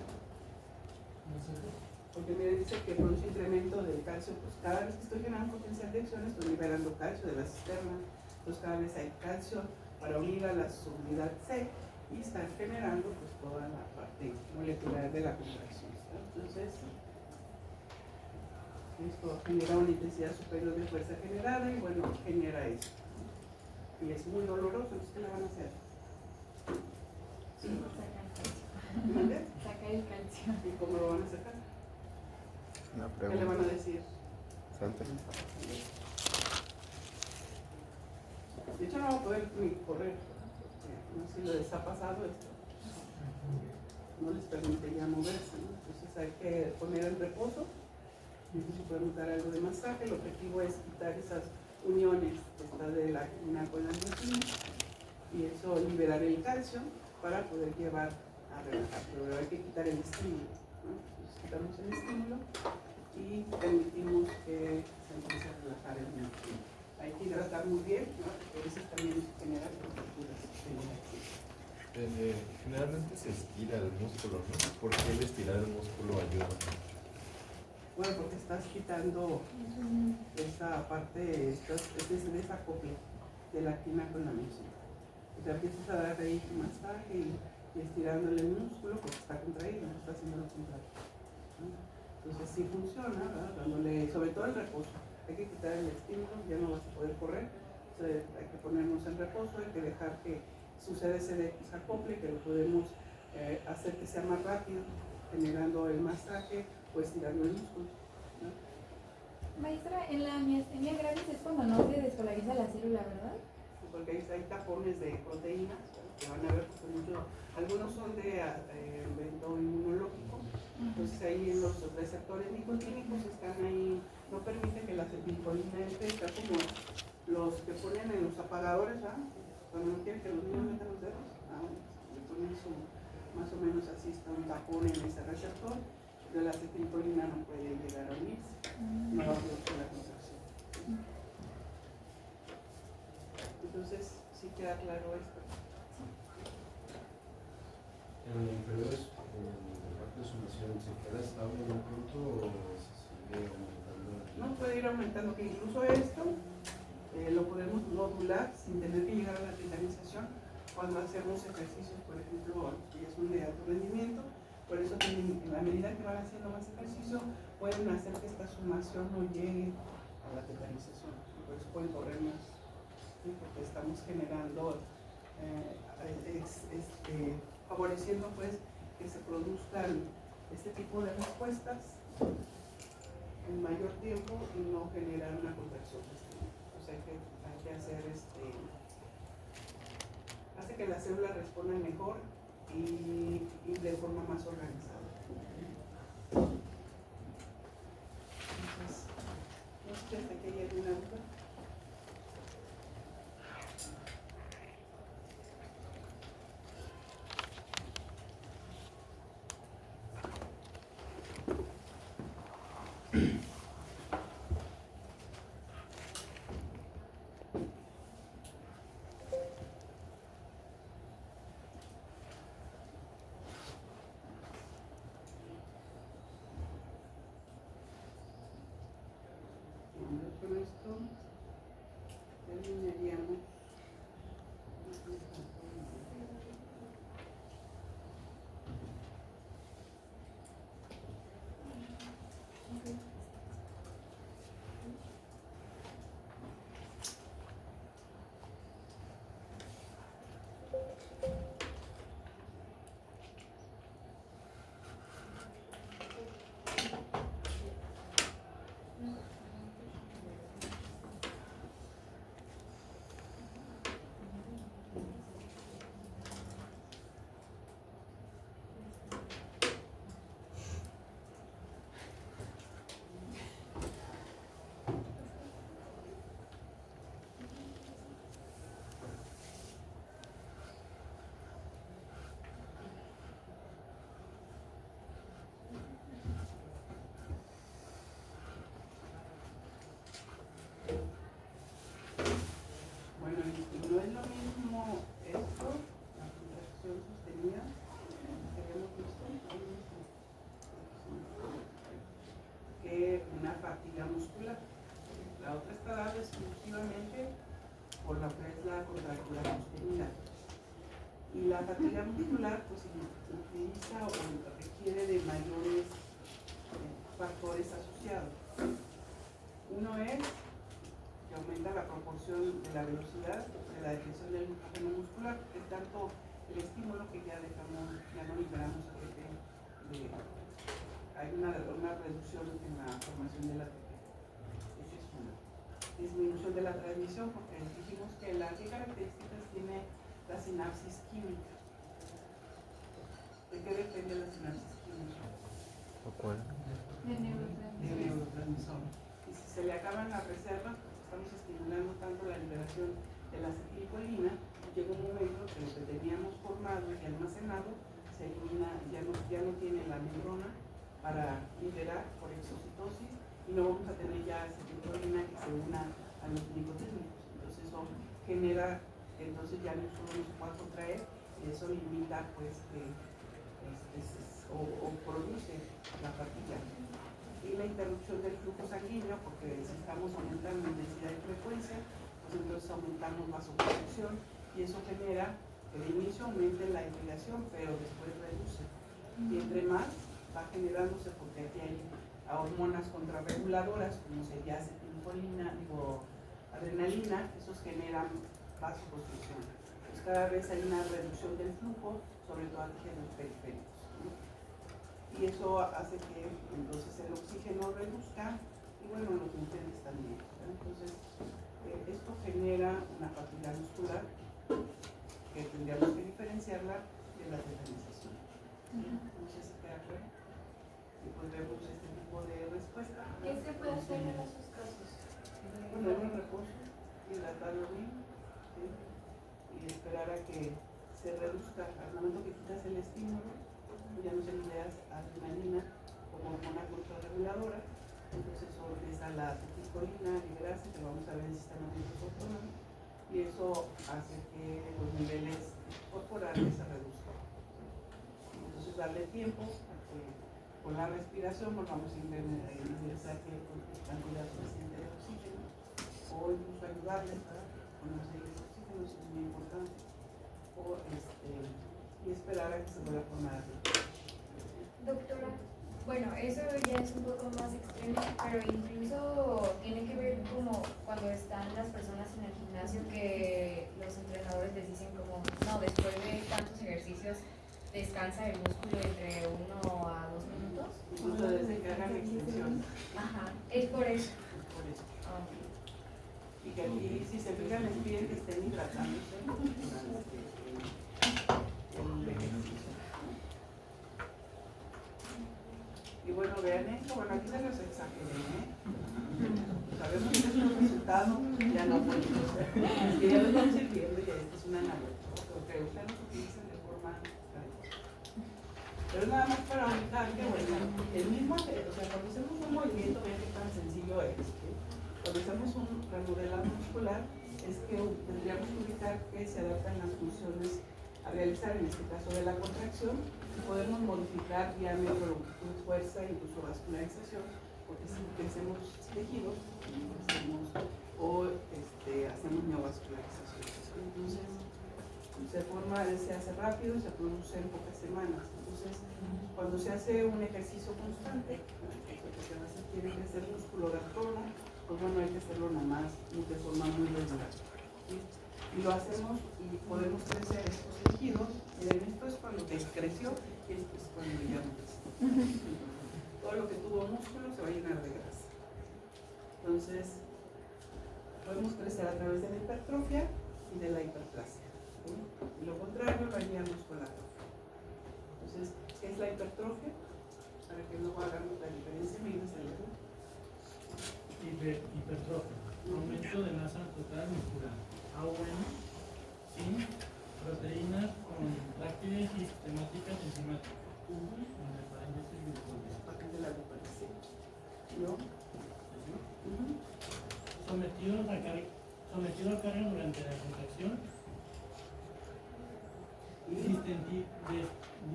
Porque me dice que produce incremento del calcio, pues cada vez que estoy generando potencial de acción estoy liberando calcio de la cisterna, entonces cada vez hay calcio para unir a la subunidad C y estar generando pues toda la parte molecular de la contracción, ¿no? Entonces esto genera una intensidad superior de fuerza generada y bueno, genera eso, ¿no? Y es muy doloroso, entonces ¿qué le van a hacer? ¿Mande? Sacar el calcio. ¿Y cómo lo van a sacar? Una ¿Qué le van a decir? Salte. De hecho no va a poder ni correr, porque no sé si les ha pasado esto. No les permite ya moverse, ¿no? Entonces hay que poner en reposo. Y si podemos dar algo de masaje. El objetivo es quitar esas uniones que está de la actina con la miosina y eso liberar el calcio para poder llevar a relajar. Pero hay que quitar el estímulo, ¿no? Entonces quitamos el estímulo y permitimos que se empiece a relajar el músculo. Hay que hidratar muy bien, ¿no? Porque a veces también genera contracturas. Generalmente se estira el músculo, ¿no? ¿Por qué el estirar el músculo ayuda? Bueno, porque estás quitando esa parte, estás desacople de la actina con la miosina. O sea, empiezas a dar ahí un masaje y estirándole el músculo porque está contraído, no está haciendo lo contrario, ¿no? Entonces sí funciona, ¿verdad? Dándole, sobre todo el reposo. Hay que quitar el estímulo, ya no vas a poder correr. Entonces, hay que ponernos en reposo, hay que dejar que suceda ese desacople, que lo podemos hacer que sea más rápido, generando el masaje o estirando el músculo, ¿no? Maestra, en la miastenia gravis es cuando no se despolariza la célula, ¿verdad? Porque hay tapones de proteínas, ¿no? Que van a ver, porque algunos son de evento inmunológico. Entonces ahí los receptores nicotínicos están ahí, no permiten que la acetilcolina entre, está como los que ponen en los apagadores, ¿ah? Cuando no quieren que los niños metan los dedos, le ponen más o menos así, está un tapón en ese receptor, pero la acetilcolina no puede llegar a unirse, no va a producir la contracción. Entonces, sí queda claro esto. En el periodo de sumación, ¿se queda estable en un punto o se sigue aumentando? No puede ir aumentando, que incluso esto lo podemos modular sin tener que llegar a la tetanización cuando hacemos ejercicios, por ejemplo, que son de alto rendimiento. Por eso en la medida que van haciendo más ejercicio, pueden hacer que esta sumación no llegue a la tetanización. Por eso pueden correr más, ¿sí? Porque estamos generando, favoreciendo pues que se produzcan este tipo de respuestas en mayor tiempo y no generar una contracción. O sea, hay que hacer hace que las células respondan mejor y de forma más organizada. Entonces, no sé si hasta aquí hay alguna duda. Con esto terminaríamos. La otra está dada exclusivamente por la que es la contractura muscular. Y la fatiga muscular pues utiliza o requiere de mayores factores asociados. Uno es que aumenta la proporción de la velocidad de la detección del glucógeno muscular, que es tanto el estímulo que ya no liberamos ATP. Hay una reducción en la formación de la ATP. Esa es una. Disminución de la transmisión, porque dijimos que qué características tiene la sinapsis química. ¿De qué depende la sinapsis química? ¿Cuál? De De neurotransmisores. neurotransmisor. Y si se le acaban las reservas, porque estamos estimulando tanto la liberación de la acetilcolina, llega un momento que lo que teníamos formado y almacenado se elimina, ya no tiene la neurona para liberar por exocitosis y no vamos a tener ya acetilcolina que se una a los nicotínicos. Entonces eso genera, entonces ya no solo nos puede contraer y eso limita pues o produce la fatiga. Y la interrupción del flujo sanguíneo, porque si estamos aumentando intensidad y frecuencia, pues entonces aumentamos vasoconstricción y eso genera que de inicio aumente la irrigación, pero después reduce. Y entre más va generándose, porque aquí hay hormonas contrarreguladoras, como sería acetilcolina, adrenalina, esos generan vasoconstricción. Pues cada vez hay una reducción del flujo, sobre todo aquí en los periféricos, ¿no? Y eso hace que entonces el oxígeno reduzca y bueno, los nutrientes también, ¿no? Entonces esto genera una fatiga muscular que tendríamos que diferenciarla de la tetanización. No sé si queda claro. Y pues vemos este tipo de respuesta. ¿Qué se puede hacer en esos casos? Poner un reposo, hidratarlo bien, ¿sí? Y esperar a que se reduzca. Al momento que quitas el estímulo, ya no se liberas adrenalina como hormona contrarreguladora, entonces eso empieza la acetilcolina a liberarse, que vamos a ver en el sistema nervioso autónomo, y eso hace que los niveles corporales se reduzcan. Entonces darle tiempo a que con la respiración volvamos a ingresar cantidad suficiente de oxígeno o incluso ayudarles con los niveles de oxígeno, eso es muy importante, y esperar a que se vuelva a formar. Doctora, bueno, eso ya es un poco más extremo, pero incluso tiene que ver como cuando están las personas en el gimnasio que los entrenadores les dicen como, no, después de tantos ejercicios descansa el músculo entre 1 a 2 minutos. Incluso desde que hagan extensión. Ajá, es por eso. Es por eso. Ah, Y que aquí, si se fijan, les piden que estén hidratándose durante el ejercicio. Y bueno, vean esto, bueno, aquí se los exageré, sabemos que estos resultados ya no pueden ser, que ya los vamos sirviendo y esto es una analogía, porque ustedes los utilizan de forma diferente. Pero nada más para ubicar que, bueno, el mismo, o sea, cuando hacemos un movimiento, vean qué tan sencillo es, ¿sí? Cuando hacemos un remodelado muscular, es que tendríamos que ubicar que se adaptan las funciones a realizar, en este caso de la contracción, y podemos modificar diámetro, longitud, fuerza, incluso vascularización, porque si crecemos tejidos, hacemos neovascularización. Entonces, se hace rápido y se produce en pocas semanas. Entonces, cuando se hace un ejercicio constante, porque se quiere crecer músculo de abdomen, pues bueno, hay que hacerlo nomás de forma muy regular, ¿sí? Y lo hacemos y podemos crecer estos tejidos. Miren, esto es cuando creció y esto es cuando ya no creció. Todo lo que tuvo músculo se va a llenar de grasa. Entonces, podemos crecer a través de la hipertrofia y de la hiperplasia, ¿sí? Y lo contrario lo haríamos con la atrofia. Entonces, ¿qué es la hipertrofia? Para que luego hagamos la diferencia, miren, hipertrofia, aumento de masa total muscular. Bueno, sin proteínas con lácteas y sistemáticas enzimáticas. Entre paréntesis, glucosa. de la glucosa, ¿no? Sometido a carga durante la contracción.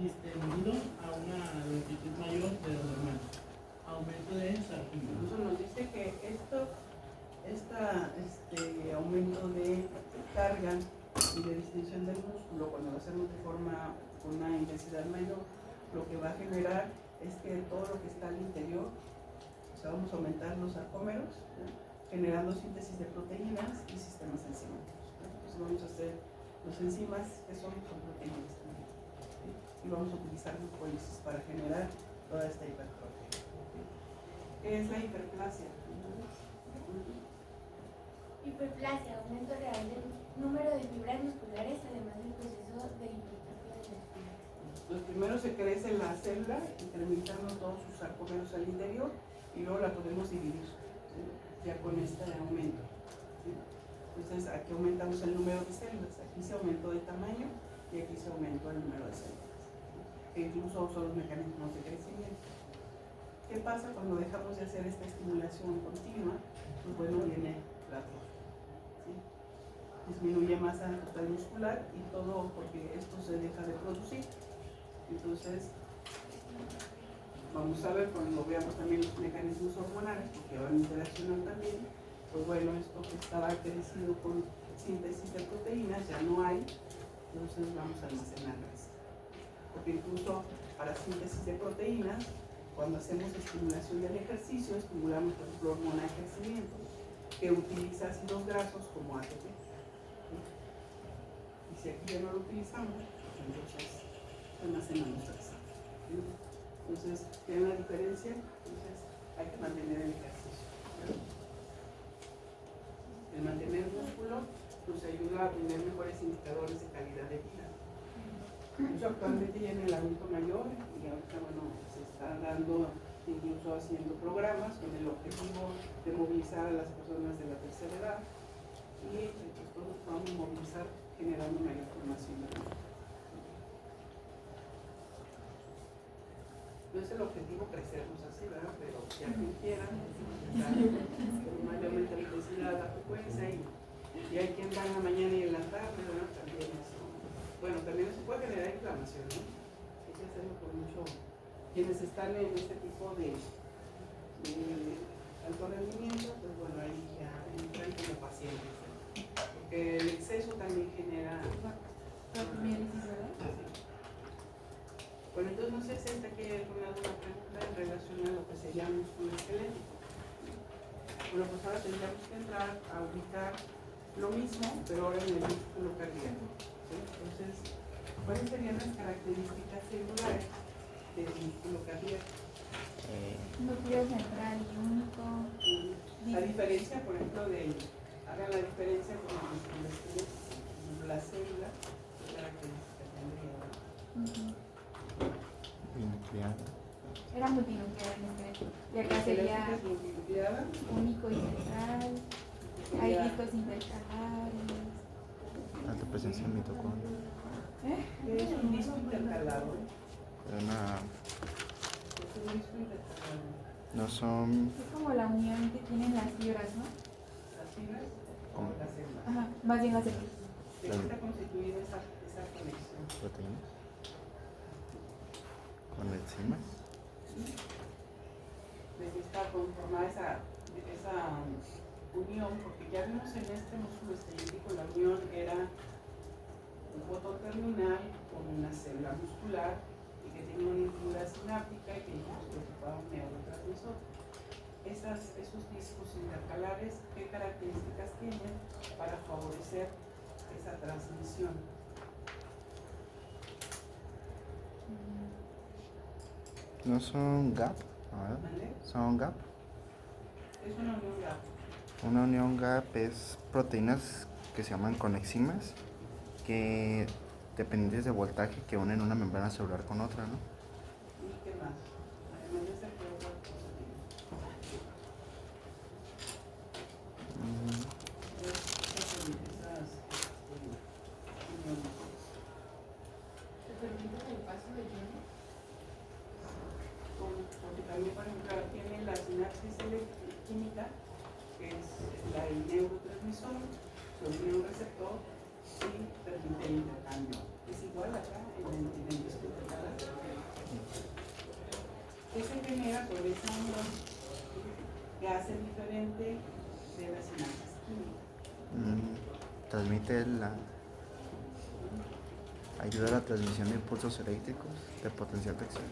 Distendido a una longitud mayor de lo normal. Aumento de sarcoma. Incluso nos dice que esto aumento de carga y de distensión del músculo, cuando lo hacemos de forma con una intensidad mayor, lo que va a generar es que todo lo que está al interior, o sea, vamos a aumentar los sarcómeros, ¿no? Generando síntesis de proteínas y sistemas enzimáticos, ¿no? Entonces vamos a hacer los enzimas que son proteínas también, ¿sí? Y vamos a utilizar glucólisis para generar toda esta hipertrofia. ¿Qué es la hiperplasia? Hiperplasia, aumento real del número de fibras musculares, además del proceso de hipertrofia de las fibras. Pues primero se crece la célula, incrementando todos sus sarcómeros al interior, y luego la podemos dividir, ¿sí? Ya con este aumento, ¿sí? Entonces aquí aumentamos el número de células, aquí se aumentó de tamaño y aquí se aumentó el número de células, ¿sí? Que incluso son los mecanismos de crecimiento. ¿Qué pasa cuando dejamos de hacer esta estimulación continua? Pues bueno, viene la atrofia, ¿sí? Disminuye masa total muscular y todo porque esto se deja de producir. Entonces, vamos a ver cuando veamos también los mecanismos hormonales, porque van a interaccionar también. Pues bueno, esto que estaba crecido con síntesis de proteínas ya no hay, entonces vamos a almacenar grasa. Porque incluso para síntesis de proteínas, cuando hacemos estimulación del ejercicio, estimulamos por ejemplo hormona de crecimiento, que utiliza ácidos grasos como ATP. ¿Sí? Y si aquí ya no lo utilizamos, entonces almacenamos grasa. ¿Sí? Entonces, ¿tiene una diferencia? Entonces, hay que mantener el ejercicio, ¿sí? El mantener el músculo nos ayuda a tener mejores indicadores de calidad de vida. Incluso actualmente ya en el adulto mayor, y ahorita bueno, se está dando, incluso haciendo programas con el objetivo de movilizar a las personas de la tercera edad y pues todos vamos a movilizar generando mayor formación de músculo. No es el objetivo crecernos así, ¿verdad? Pero ya quien quiera, con mayormente la intensidad, la frecuencia, y hay quien va en la mañana y en la tarde, ¿verdad? También eso. Bueno, también eso puede generar inflamación, ¿no? Hay que hacerlo con mucho. Quienes están en este tipo de alto rendimiento, pues bueno, ahí ya entran como pacientes, ¿no? Porque el exceso también genera. Bueno, entonces no sé si hasta aquí hay alguna pregunta en relación a lo que sería músculo esquelético. Bueno, pues ahora tendríamos que entrar a ubicar lo mismo, pero ahora en el músculo cardíaco, ¿sí? Entonces, ¿cuáles serían las características celulares del músculo cardíaco? Núcleo central y único. La diferencia, por ejemplo, hagan la diferencia con el músculo esquelético. La célula, ¿qué características tendría? Binucleada. Era multinuclear en esqueleto. Y acá sería único y central. Hay discos intercalares. Alta presencia de mitocondria. ¿Qué es un disco intercalado? Es un disco intercalado. No son. Es como la unión que tienen las fibras, ¿no? ¿Las fibras o las células? Ajá, más bien las células. ¿De qué está constituida esa conexión? Proteínas. Con enzimas. ¿De qué está conformada esa unión? Porque ya vimos en este músculo esquelético la unión era un botón terminal con una célula muscular y que tenía una fibra sináptica y que incluso ocupaba un neurotransmisor. Esos discos intercalares, ¿qué características tienen para favorecer esa transmisión? No son GAP. ¿Vale? Son GAP. Es una unión GAP. Una unión GAP es proteínas que se llaman coneximas, que dependientes de voltaje que unen una membrana celular con otra, ¿no? ¿Y qué más? Además de esa, ¿qué otra cosa tiene? Esas uniones. ¿Te permiten el paso de iones? Porque también, por ejemplo, tiene la sinapsis química, que es el neurotransmisor, se une un receptor y permite el intercambio. Es igual acá en el disco intercalado. ¿Qué se genera por esa unión que hace diferente de la sinapsis? Transmite ayuda a la transmisión de impulsos eléctricos de potencial de acción.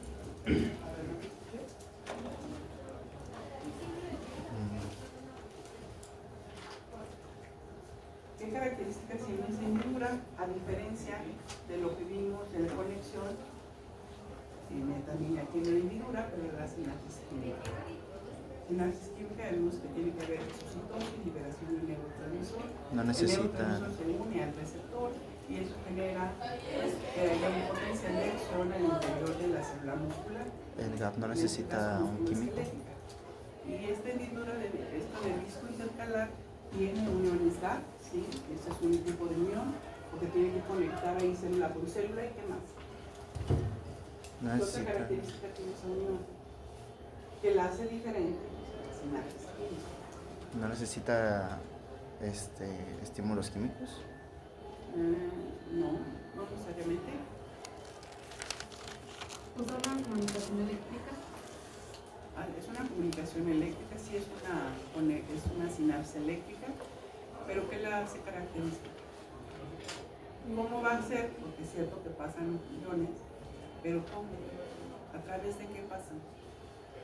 ¿Qué características tiene esa hendidura? A diferencia de lo que vimos en la conexión, tiene también aquí una hendidura, pero la sinapsis química. Sinapsis química vemos que tiene que ver excitosis, liberación de un neurotransmisor. No necesita. El neurotransmisor se une al receptor y eso genera que haya un potencial de acción al interior de la célula muscular. El GAP no necesita un químico. Y esta hendidura de disco intercalar tiene uniones GAP, ¿sí? Este es un tipo de unión, porque tiene que conectar ahí célula con célula. ¿Y qué más? ¿Qué otra característica tiene esa unión? Que la hace diferente a la sinapsis química. ¿No necesita estímulos químicos? No necesariamente. ¿Usa una comunicación eléctrica? Es una comunicación eléctrica, sí, es una sinapsis eléctrica, pero ¿qué la hace característica? ¿Cómo va a ser? Porque es cierto que pasan iones, pero ¿cómo? ¿A través de qué pasan?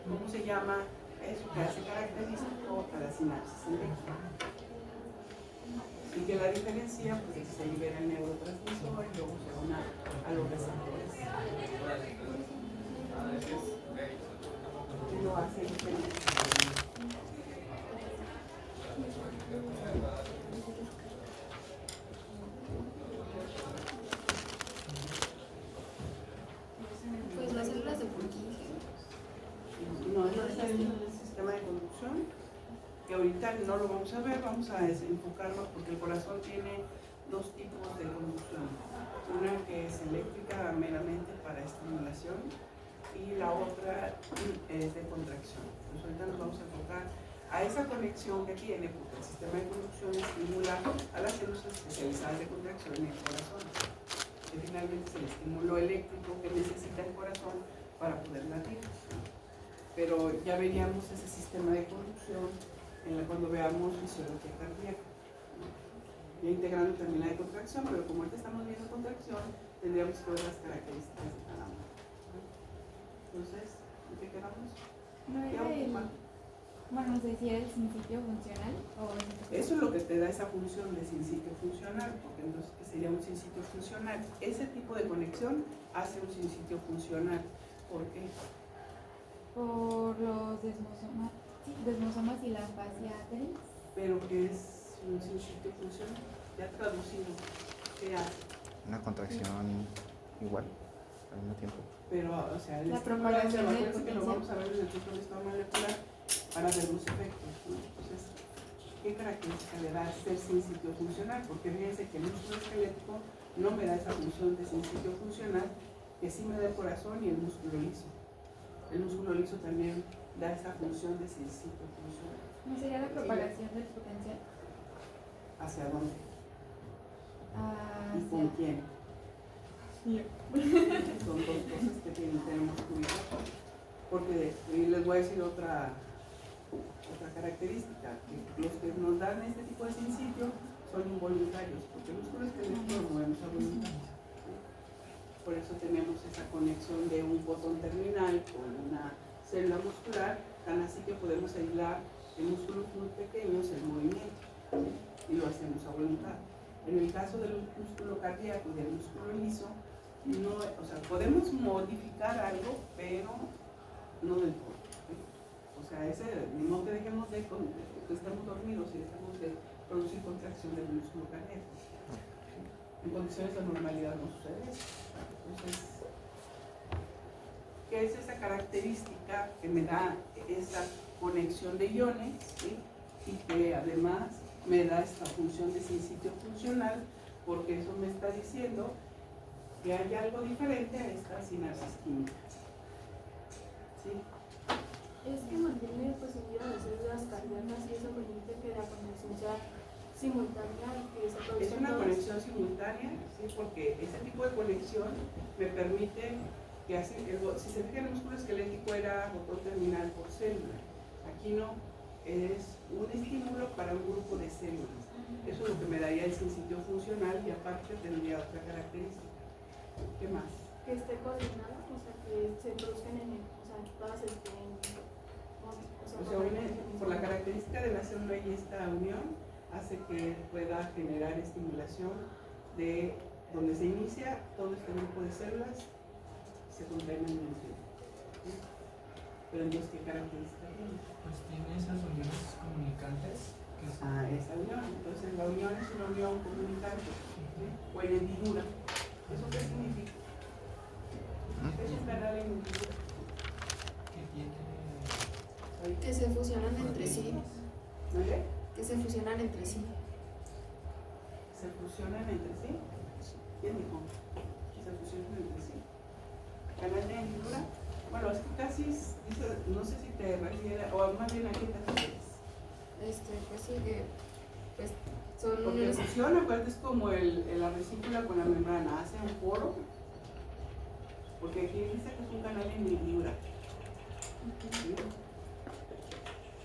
¿Cómo se llama eso que hace característico a la sinapsis eléctrica? Y que la diferencia, pues se libera el neurotransmisor y luego se une a los receptores. Y lo hace diferente. Pues las células de Purkinje. No, es el sistema de conducción, que ahorita no lo vamos a ver, vamos a enfocarnos porque el corazón tiene dos tipos de conducción. Una que es eléctrica meramente para estimulación y la otra es de contracción. Entonces ahorita nos vamos a enfocar a esa conexión que tiene, porque el sistema de conducción estimula a las células especializadas de contracción en el corazón, que finalmente es el estímulo eléctrico que necesita el corazón para poder latir. Pero ya veríamos ese sistema de conducción cuando veamos fisiología cardíaca, ya integrando también la de contracción, pero como ahorita estamos viendo contracción, tendríamos que ver las características de cada uno. Entonces, ¿en qué quedamos? No era bueno, no sé si era el sinsitio funcional o eso es lo que te da esa función de sinsitio funcional, porque entonces ¿qué sería un sinsitio funcional? Ese tipo de conexión hace un sinsitio funcional. ¿Por qué? Por los desmosomas y la fascia atriz. Pero ¿qué es un sinsitio funcional? Ya traducido, ¿qué hace? Una contracción igual al mismo tiempo. Pero, o sea, el la estímulo propagación del que lo vamos a ver desde el punto de vista molecular para ver los efectos, ¿no? Entonces, ¿qué característica le da ser sinsitio funcional? Porque fíjense que el músculo esquelético no me da esa función de sinsitio funcional, que sí me da el corazón y el músculo liso. El músculo liso también da esa función de sinsitio funcional. ¿No sería la propagación del potencial? ¿Hacia dónde? ¿Y con quién? Son dos cosas que tenemos que ubicar. Porque les voy a decir otra característica, que los que nos dan este tipo de sinsitio son involuntarios, porque el músculo esquelético lo movemos a voluntad. Por eso tenemos esa conexión de un botón terminal con una célula muscular, tan así que podemos aislar en músculos muy pequeños el movimiento, y lo hacemos a voluntad. En el caso del músculo cardíaco y del músculo liso, no, o sea, podemos modificar algo, pero no del todo. O sea, no que dejemos que estemos dormidos y dejemos de producir contracción del músculo cardíaco. En condiciones de normalidad no sucede eso. Entonces, ¿qué es esa característica que me da esa conexión de iones, ¿sí? Y que además me da esta función de sinsitio funcional? Porque eso me está diciendo que hay algo diferente a esta sinapsis química. ¿Sí? Es que mantiene pues unida las células cardíacas y eso permite que la conexión sea simultánea y que se produzca. Es una conexión simultánea, ¿sí? Porque ese tipo de conexión me permite que si se fija, el músculo esquelético era botón terminal por célula. Aquí no, es un estímulo para un grupo de células. Eso es lo que me daría el sitio funcional y aparte tendría otra característica. ¿Qué más? Que esté coordinado, o sea, que se produzcan o sea, todas estén. Por la característica de la célula y esta unión, hace que pueda generar estimulación de donde se inicia todo este grupo de células, se contraen en el centro. ¿Sí? Pero entonces, ¿qué característica tiene? Pues tiene esas uniones comunicantes que son... Esa unión. Entonces, la unión es una unión comunicante, ¿sí? O en hendidura. ¿Eso qué significa? Es un canal en hendidura. Que tiene... Que se fusionan entre sí. ¿Vale? Que se fusionan entre sí. ¿Se fusionan entre sí? ¿Quién dijo? Que se fusionan entre sí. ¿Canal de hendidura? Bueno, es que casi, no sé si te refieres, o más bien a qué te refieres. Pues sí, que pues son Porque uniones. fusión, aparte es como la vesícula con la membrana, hace un poro, porque aquí dice que es un canal en hendidura. ¿Sí?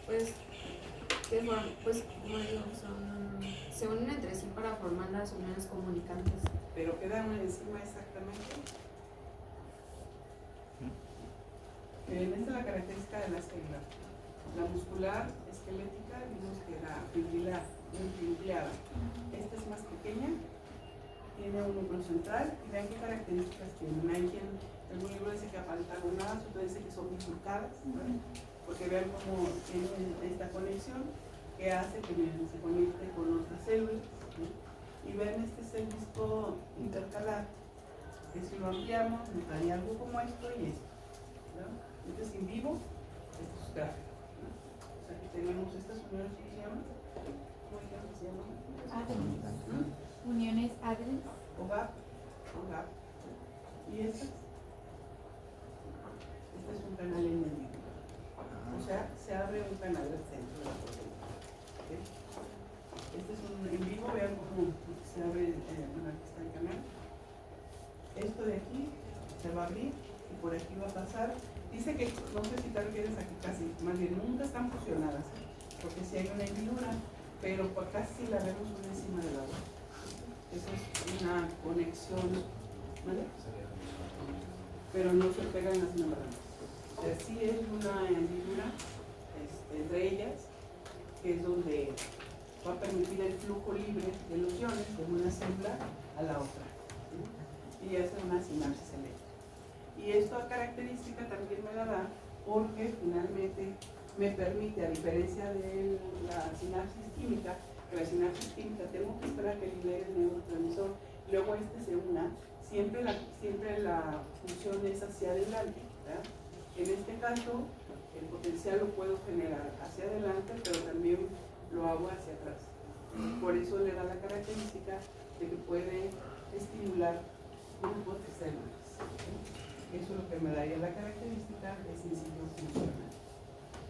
Pues, pues como digo, se unen entre sí para formar las uniones comunicantes. Pero queda una enzima exactamente. Esta es la característica de la célula. La muscular esquelética, vimos que era multinucleada. Esta es más pequeña, tiene un núcleo central y vean qué características tiene. Hay quien, algún libro dice que apantagonadas, otro dice que son bifurcadas, ¿no? Porque vean cómo tiene esta conexión que hace que se conecte con otras células, ¿no? Y vean, este es el disco intercalar, que si lo ampliamos nos daría algo como esto y esto, ¿no? Este es in vivo, esto es gráfico, ¿no? O sea que tenemos estas uniones que se llaman, ¿cómo dijeron que se llaman? Adherentes. Uniones adherentes. O gap. Y este es un canal en el medio. O sea, se abre un canal al centro de la proteína. ¿Okay? Este es un en vivo, vean cómo se abre, aquí está el canal. Esto de aquí se va a abrir y por aquí va a pasar. Dice que, no sé si te refieres aquí casi, más bien nunca están fusionadas, porque si hay una hendidura, pero casi la vemos una encima de la otra. Eso es una conexión, ¿vale? Pero no se pegan las membranas. O sea, sí es una hendidura entre ellas, que es donde va a permitir el flujo libre de los iones de una célula a la otra, ¿sí? Y hace una sinapsis eléctrica. Y esta característica también me la da porque finalmente me permite, a diferencia de la sinapsis química, que la sinapsis química tengo que esperar que libere el neurotransmisor, luego se una, siempre la función es hacia adelante, ¿verdad? En este caso, el potencial lo puedo generar hacia adelante, pero también lo hago hacia atrás. Por eso le da la característica de que puede estimular grupos de células. ¿Sí? Eso es lo que me daría la característica de sencillo funcional.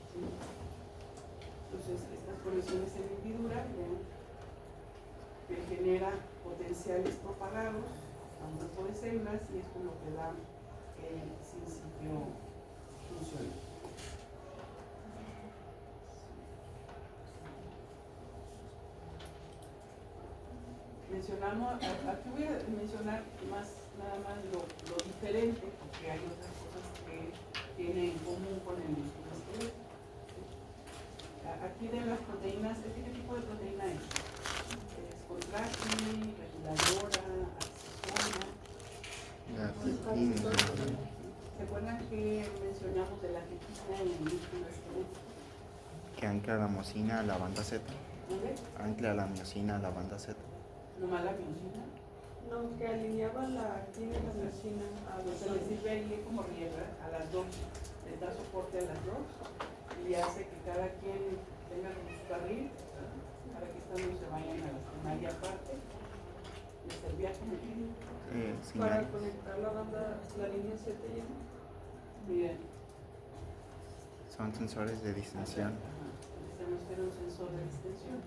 ¿Sí? Entonces, estas conexiones en hendidura que genera potenciales propagados a un grupo de células y esto es lo que da el sencillo funcional. Mencionamos, aquí voy a mencionar nada más lo diferente, porque hay otras cosas que tiene en común con el músculo esquelético. Aquí de las proteínas, ¿qué tipo de proteína es? Es contráctil, reguladora, accesora. ¿Se acuerdan que mencionamos de la quitina en el músculo esquelético? Que ancla la miosina a la banda Z. ¿Vale? Ancla la miosina a la banda Z. ¿Nomás la miosina? No, que alineaba la actina y la miosina a los Se le sirve ahí como riega a las dos, le da soporte a las dos y hace que cada quien tenga su carril para que estas no se vayan a lastimar. Y aparte, le servía como para conectar la línea 7 y bien. Son sensores de distensión. Necesitamos tener un sensor de distensión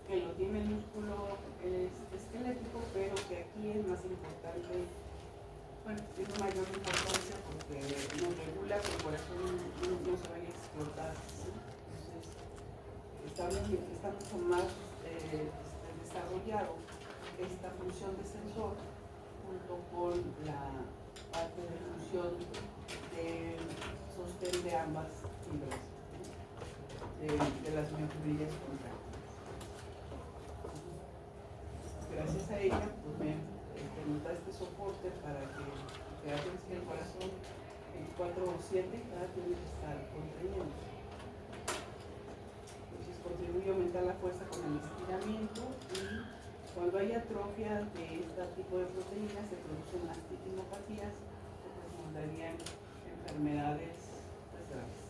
que lo tiene el músculo esquelético, pero que aquí es más importante, bueno, tiene mayor importancia porque nos regula que el corazón no se vaya a explotar, ¿sí? Entonces, está mucho más desarrollado esta función de sensor junto con la parte de función de sostén de ambas fibras, de las miofibrillas contráctiles. Gracias a ella, pues me nos da este soporte para que hagas que el corazón 24/7 tiene que estar contrayendo. Entonces contribuye a aumentar la fuerza con el estiramiento, y cuando hay atrofia de este tipo de proteínas se producen las tendinopatías que nos darían enfermedades graves.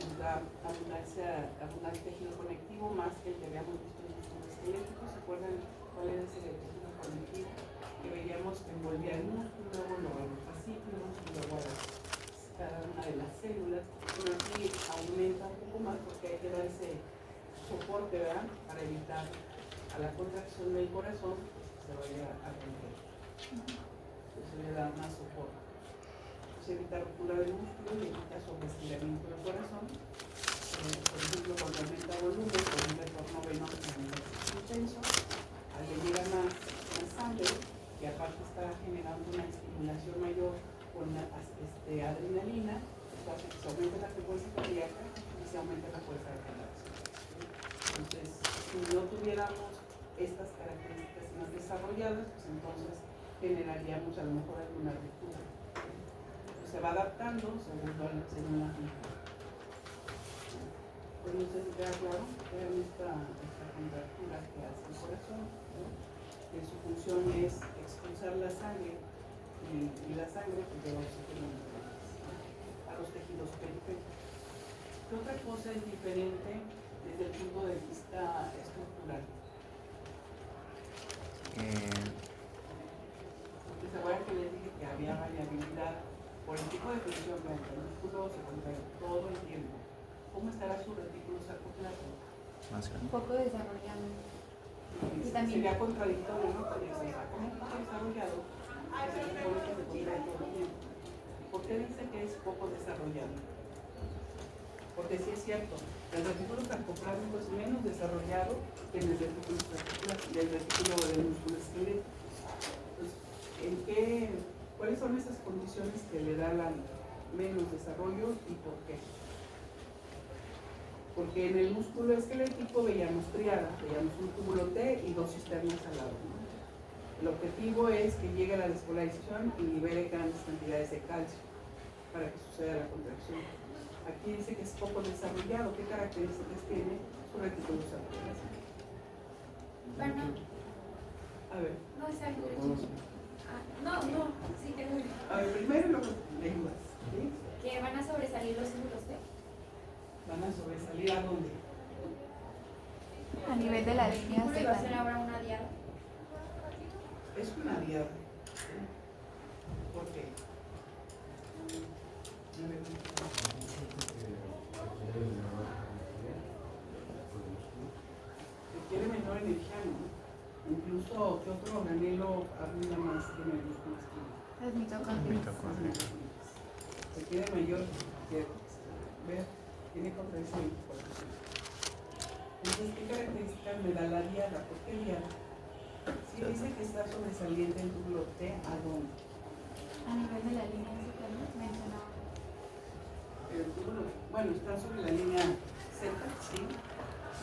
Nos da abundante tejido conectivo, más que el que habíamos visto en los esqueléticos. ¿Se acuerdan cuál era ese tejido conectivo? Que veíamos que envolvía el músculo, luego los fascículos, y luego cada una de las células. Pero aquí aumenta un poco más porque hay que dar ese soporte, ¿verdad? Para evitar a la contracción del corazón que se vaya a romper. Eso le da más soporte. Se evita ruptura del músculo y evita sobreestiramiento del corazón. Por ejemplo, cuando aumenta volumen, con un retorno venoso intenso, al le llega más sangre, y aparte está generando una estimulación mayor con adrenalina, eso hace que se aumente la frecuencia cardíaca y se aumente la fuerza de contracción. Entonces, si no tuviéramos estas características más desarrolladas, pues entonces generaríamos a lo mejor alguna ruptura. Se va adaptando según la función. Pues no sé si queda claro, vean esta contractura que hace el corazón, ¿no? Que su función es expulsar la sangre, y la sangre pues lleva oxígeno a los tejidos periféricos. ¿Qué otra cosa es diferente desde el punto de vista estructural? Porque se acuerdan que les dije que había variabilidad por el tipo de función que el músculo se contrae todo el tiempo. ¿Cómo estará su retículo sarcoplasmático? Un poco desarrollado. Y también sería contradictorio, ¿no? Porque si está como un poco desarrollado, se supone que se contrae todo el tiempo. ¿Por qué dice que es poco desarrollado? Porque sí es cierto, el retículo sarcoplasmático es menos desarrollado que el retículo del músculo esquelético. Entonces, ¿cuáles son esas condiciones que le dan menos desarrollo y por qué? Porque en el músculo esquelético veíamos triadas, veíamos un túbulo T y dos cisternas al lado, ¿no? El objetivo es que llegue a la despolarización y libere grandes cantidades de calcio para que suceda la contracción. Aquí dice que es poco desarrollado. ¿Qué características tiene su retículo sarcoplasmático? Bueno, A ver. no es algo. Sí que no. A ver, primero lo que leímos, ¿sí? Que van a sobresalir los símbolos T. Van a sobresalir ¿a dónde? a nivel de la línea ¿Cómo le va a hacer Z. ahora una diada? Es una diada. ¿Por qué? Requiere menor energía, ¿no? Incluso, ¿qué otro organelo arruina más que en el músculo esquelético? Las mitocondrias. Requiere mayor, ver, tiene contracción. Entonces, ¿qué características me da la diada? ¿Por qué diada? Si dice que está sobresaliente el túbulo T, ¿a dónde? A nivel de la línea Z, ¿no? Mencionaba. El túbulo, bueno, está sobre la línea Z, sí,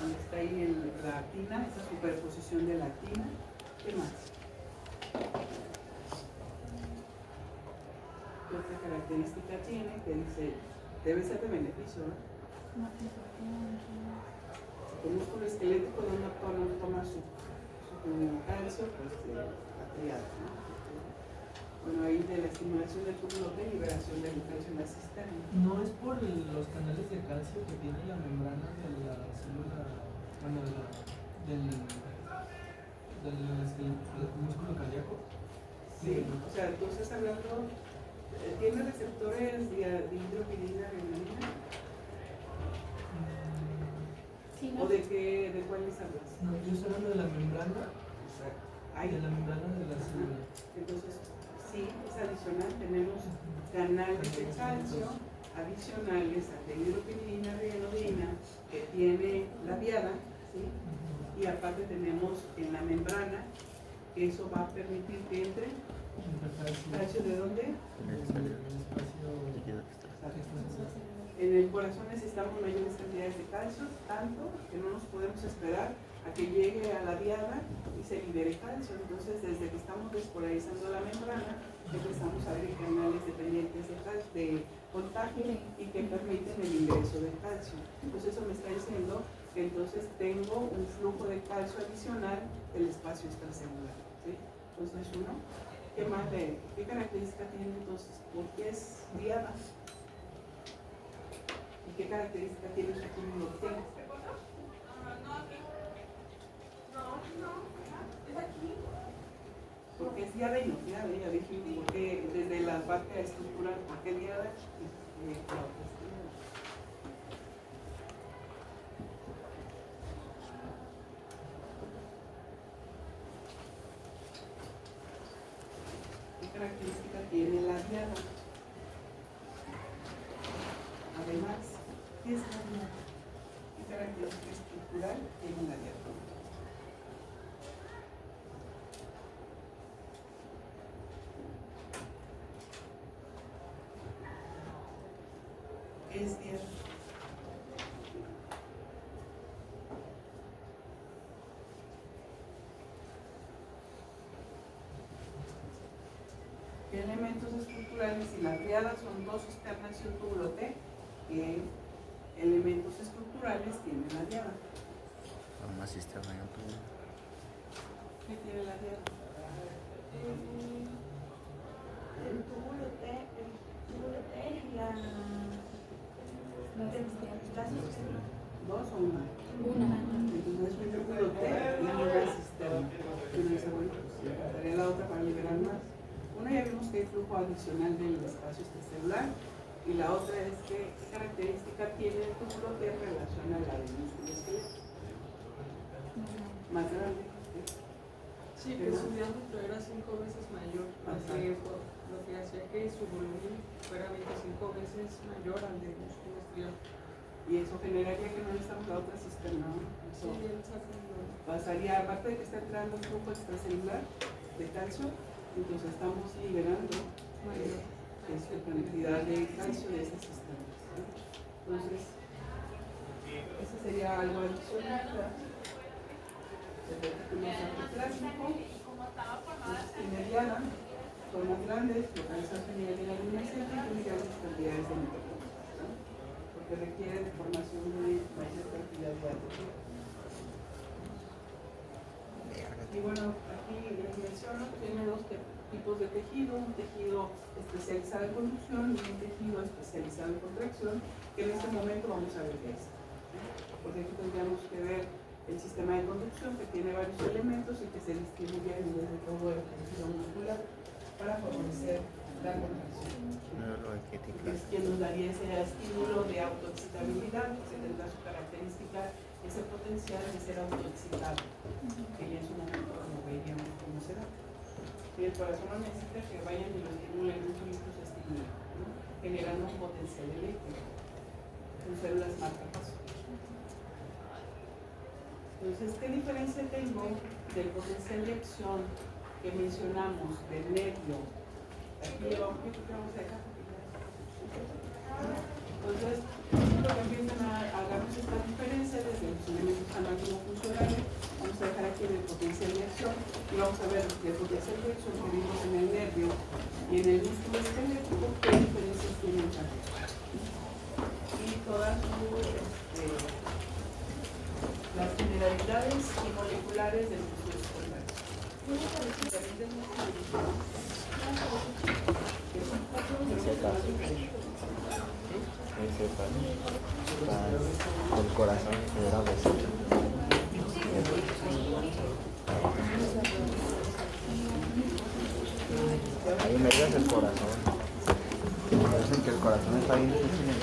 donde está ahí la actina, esa superposición de la actina. ¿Qué más? ¿Qué otra característica tiene? Que dice, debe ser de beneficio, ¿no? No, El músculo esquelético de un actor no toma su calcio, pues la triada, ¿no? Bueno, ahí de la estimulación del túbulo T, liberación del calcio en la cisterna. No es por los canales de calcio que tiene la membrana de la célula, bueno, del músculo cardíaco. Sí, o sea, tú estás hablando, ¿tiene receptores de hidropirina renina? sí, ¿O no. de cuáles hablas? No, yo estoy hablando de la membrana, Exacto. de la membrana de la célula. Entonces, sí, es adicional, tenemos canales de calcio adicionales a la hidropirina renina que tiene la diada. aparte tenemos en la membrana, que eso va a permitir que entre calcio. ¿De dónde? En el corazón necesitamos mayores cantidades de calcio, tanto que no nos podemos esperar a que llegue a la diada y se libere calcio. Entonces, desde que estamos despolarizando la membrana, empezamos a abrir canales dependientes de contagio y que permiten el ingreso del calcio. Entonces, eso me está diciendo que entonces tengo un flujo de calcio adicional del espacio extracelular. ¿Sí? Entonces, uno, ¿qué característica tiene entonces? ¿Por qué es diada? ¿Y qué característica tiene su túmulo T? Porque es diada y no diada, ya dijimos, porque desde la parte estructural, ¿por qué diada? ¿Qué característica tiene la diada? Además, ¿qué es la diada? ¿Qué característica estructural tiene la diada? ¿Qué es diada? ¿Qué elementos estructurales? Si las diadas son dos cisternas y un túbulo T, ¿qué elementos estructurales tiene la diada? Una cisterna y un túbulo. ¿Qué tiene la diada? El túbulo T y la ¿Dos o una? Una. Entonces un túbulo T y una cisterna. Y uno dice, bueno, pues faltaría la otra para liberar más. Una ya vimos que hay flujo adicional del espacio extracelular y la otra es que qué característica tiene el túbulo T en relación a la del músculo esquelético. Más grande. Sí, que su diámetro era 5 veces mayor, lo que hacía que su volumen fuera 25 veces mayor al del músculo estriado. Y eso generaría que no necesitamos la otra cisterna, ¿no? Eso pasaría, aparte de que está entrando un flujo extracelular de calcio, entonces estamos liberando esta cantidad de calcio de esas cisternas, ¿no? Entonces, ese sería algo adicional. El retículo sarcoplásmico tiene diada, son más grandes, localizados a nivel de la línea central y tienen grandes cantidades de mitocondrias, ¿no? Porque requiere de formación de mayor cantidad de ATP. Y bueno, aquí les menciono que tiene dos tipos de tejido, un tejido especializado en conducción y un tejido especializado en contracción, que en este momento vamos a ver qué es. Porque aquí tendríamos que ver el sistema de conducción, que tiene varios elementos y que se distribuye a nivel de todo el tejido muscular para favorecer la contracción. Es quien nos daría ese estímulo de autoexcitabilidad, que tendrá su característica, ese potencial de ser autoexcitado, que ya en su momento como veíamos cómo se da. Y el corazón no necesita que vayan y lo estimulen, un solito se estimula, ¿no? Generando un potencial eléctrico. Son células marcapasos. Entonces, ¿qué diferencia tengo del potencial de acción que mencionamos del nervio? Aquí llevamos, ¿qué vamos a dejar? Entonces, lo que empiezan a hagamos esta diferencia desde los elementos anatomo-funcionales, vamos a dejar aquí en el potencial de acción y vamos a ver el potencial de acción que vimos en el nervio y en el músculo esquelético, qué diferencias tienen también. Y todas las generalidades y moleculares del músculo esquelético. También del músculo el corazón era ahí me digas el corazón. Dicen que el corazón está bien difícil en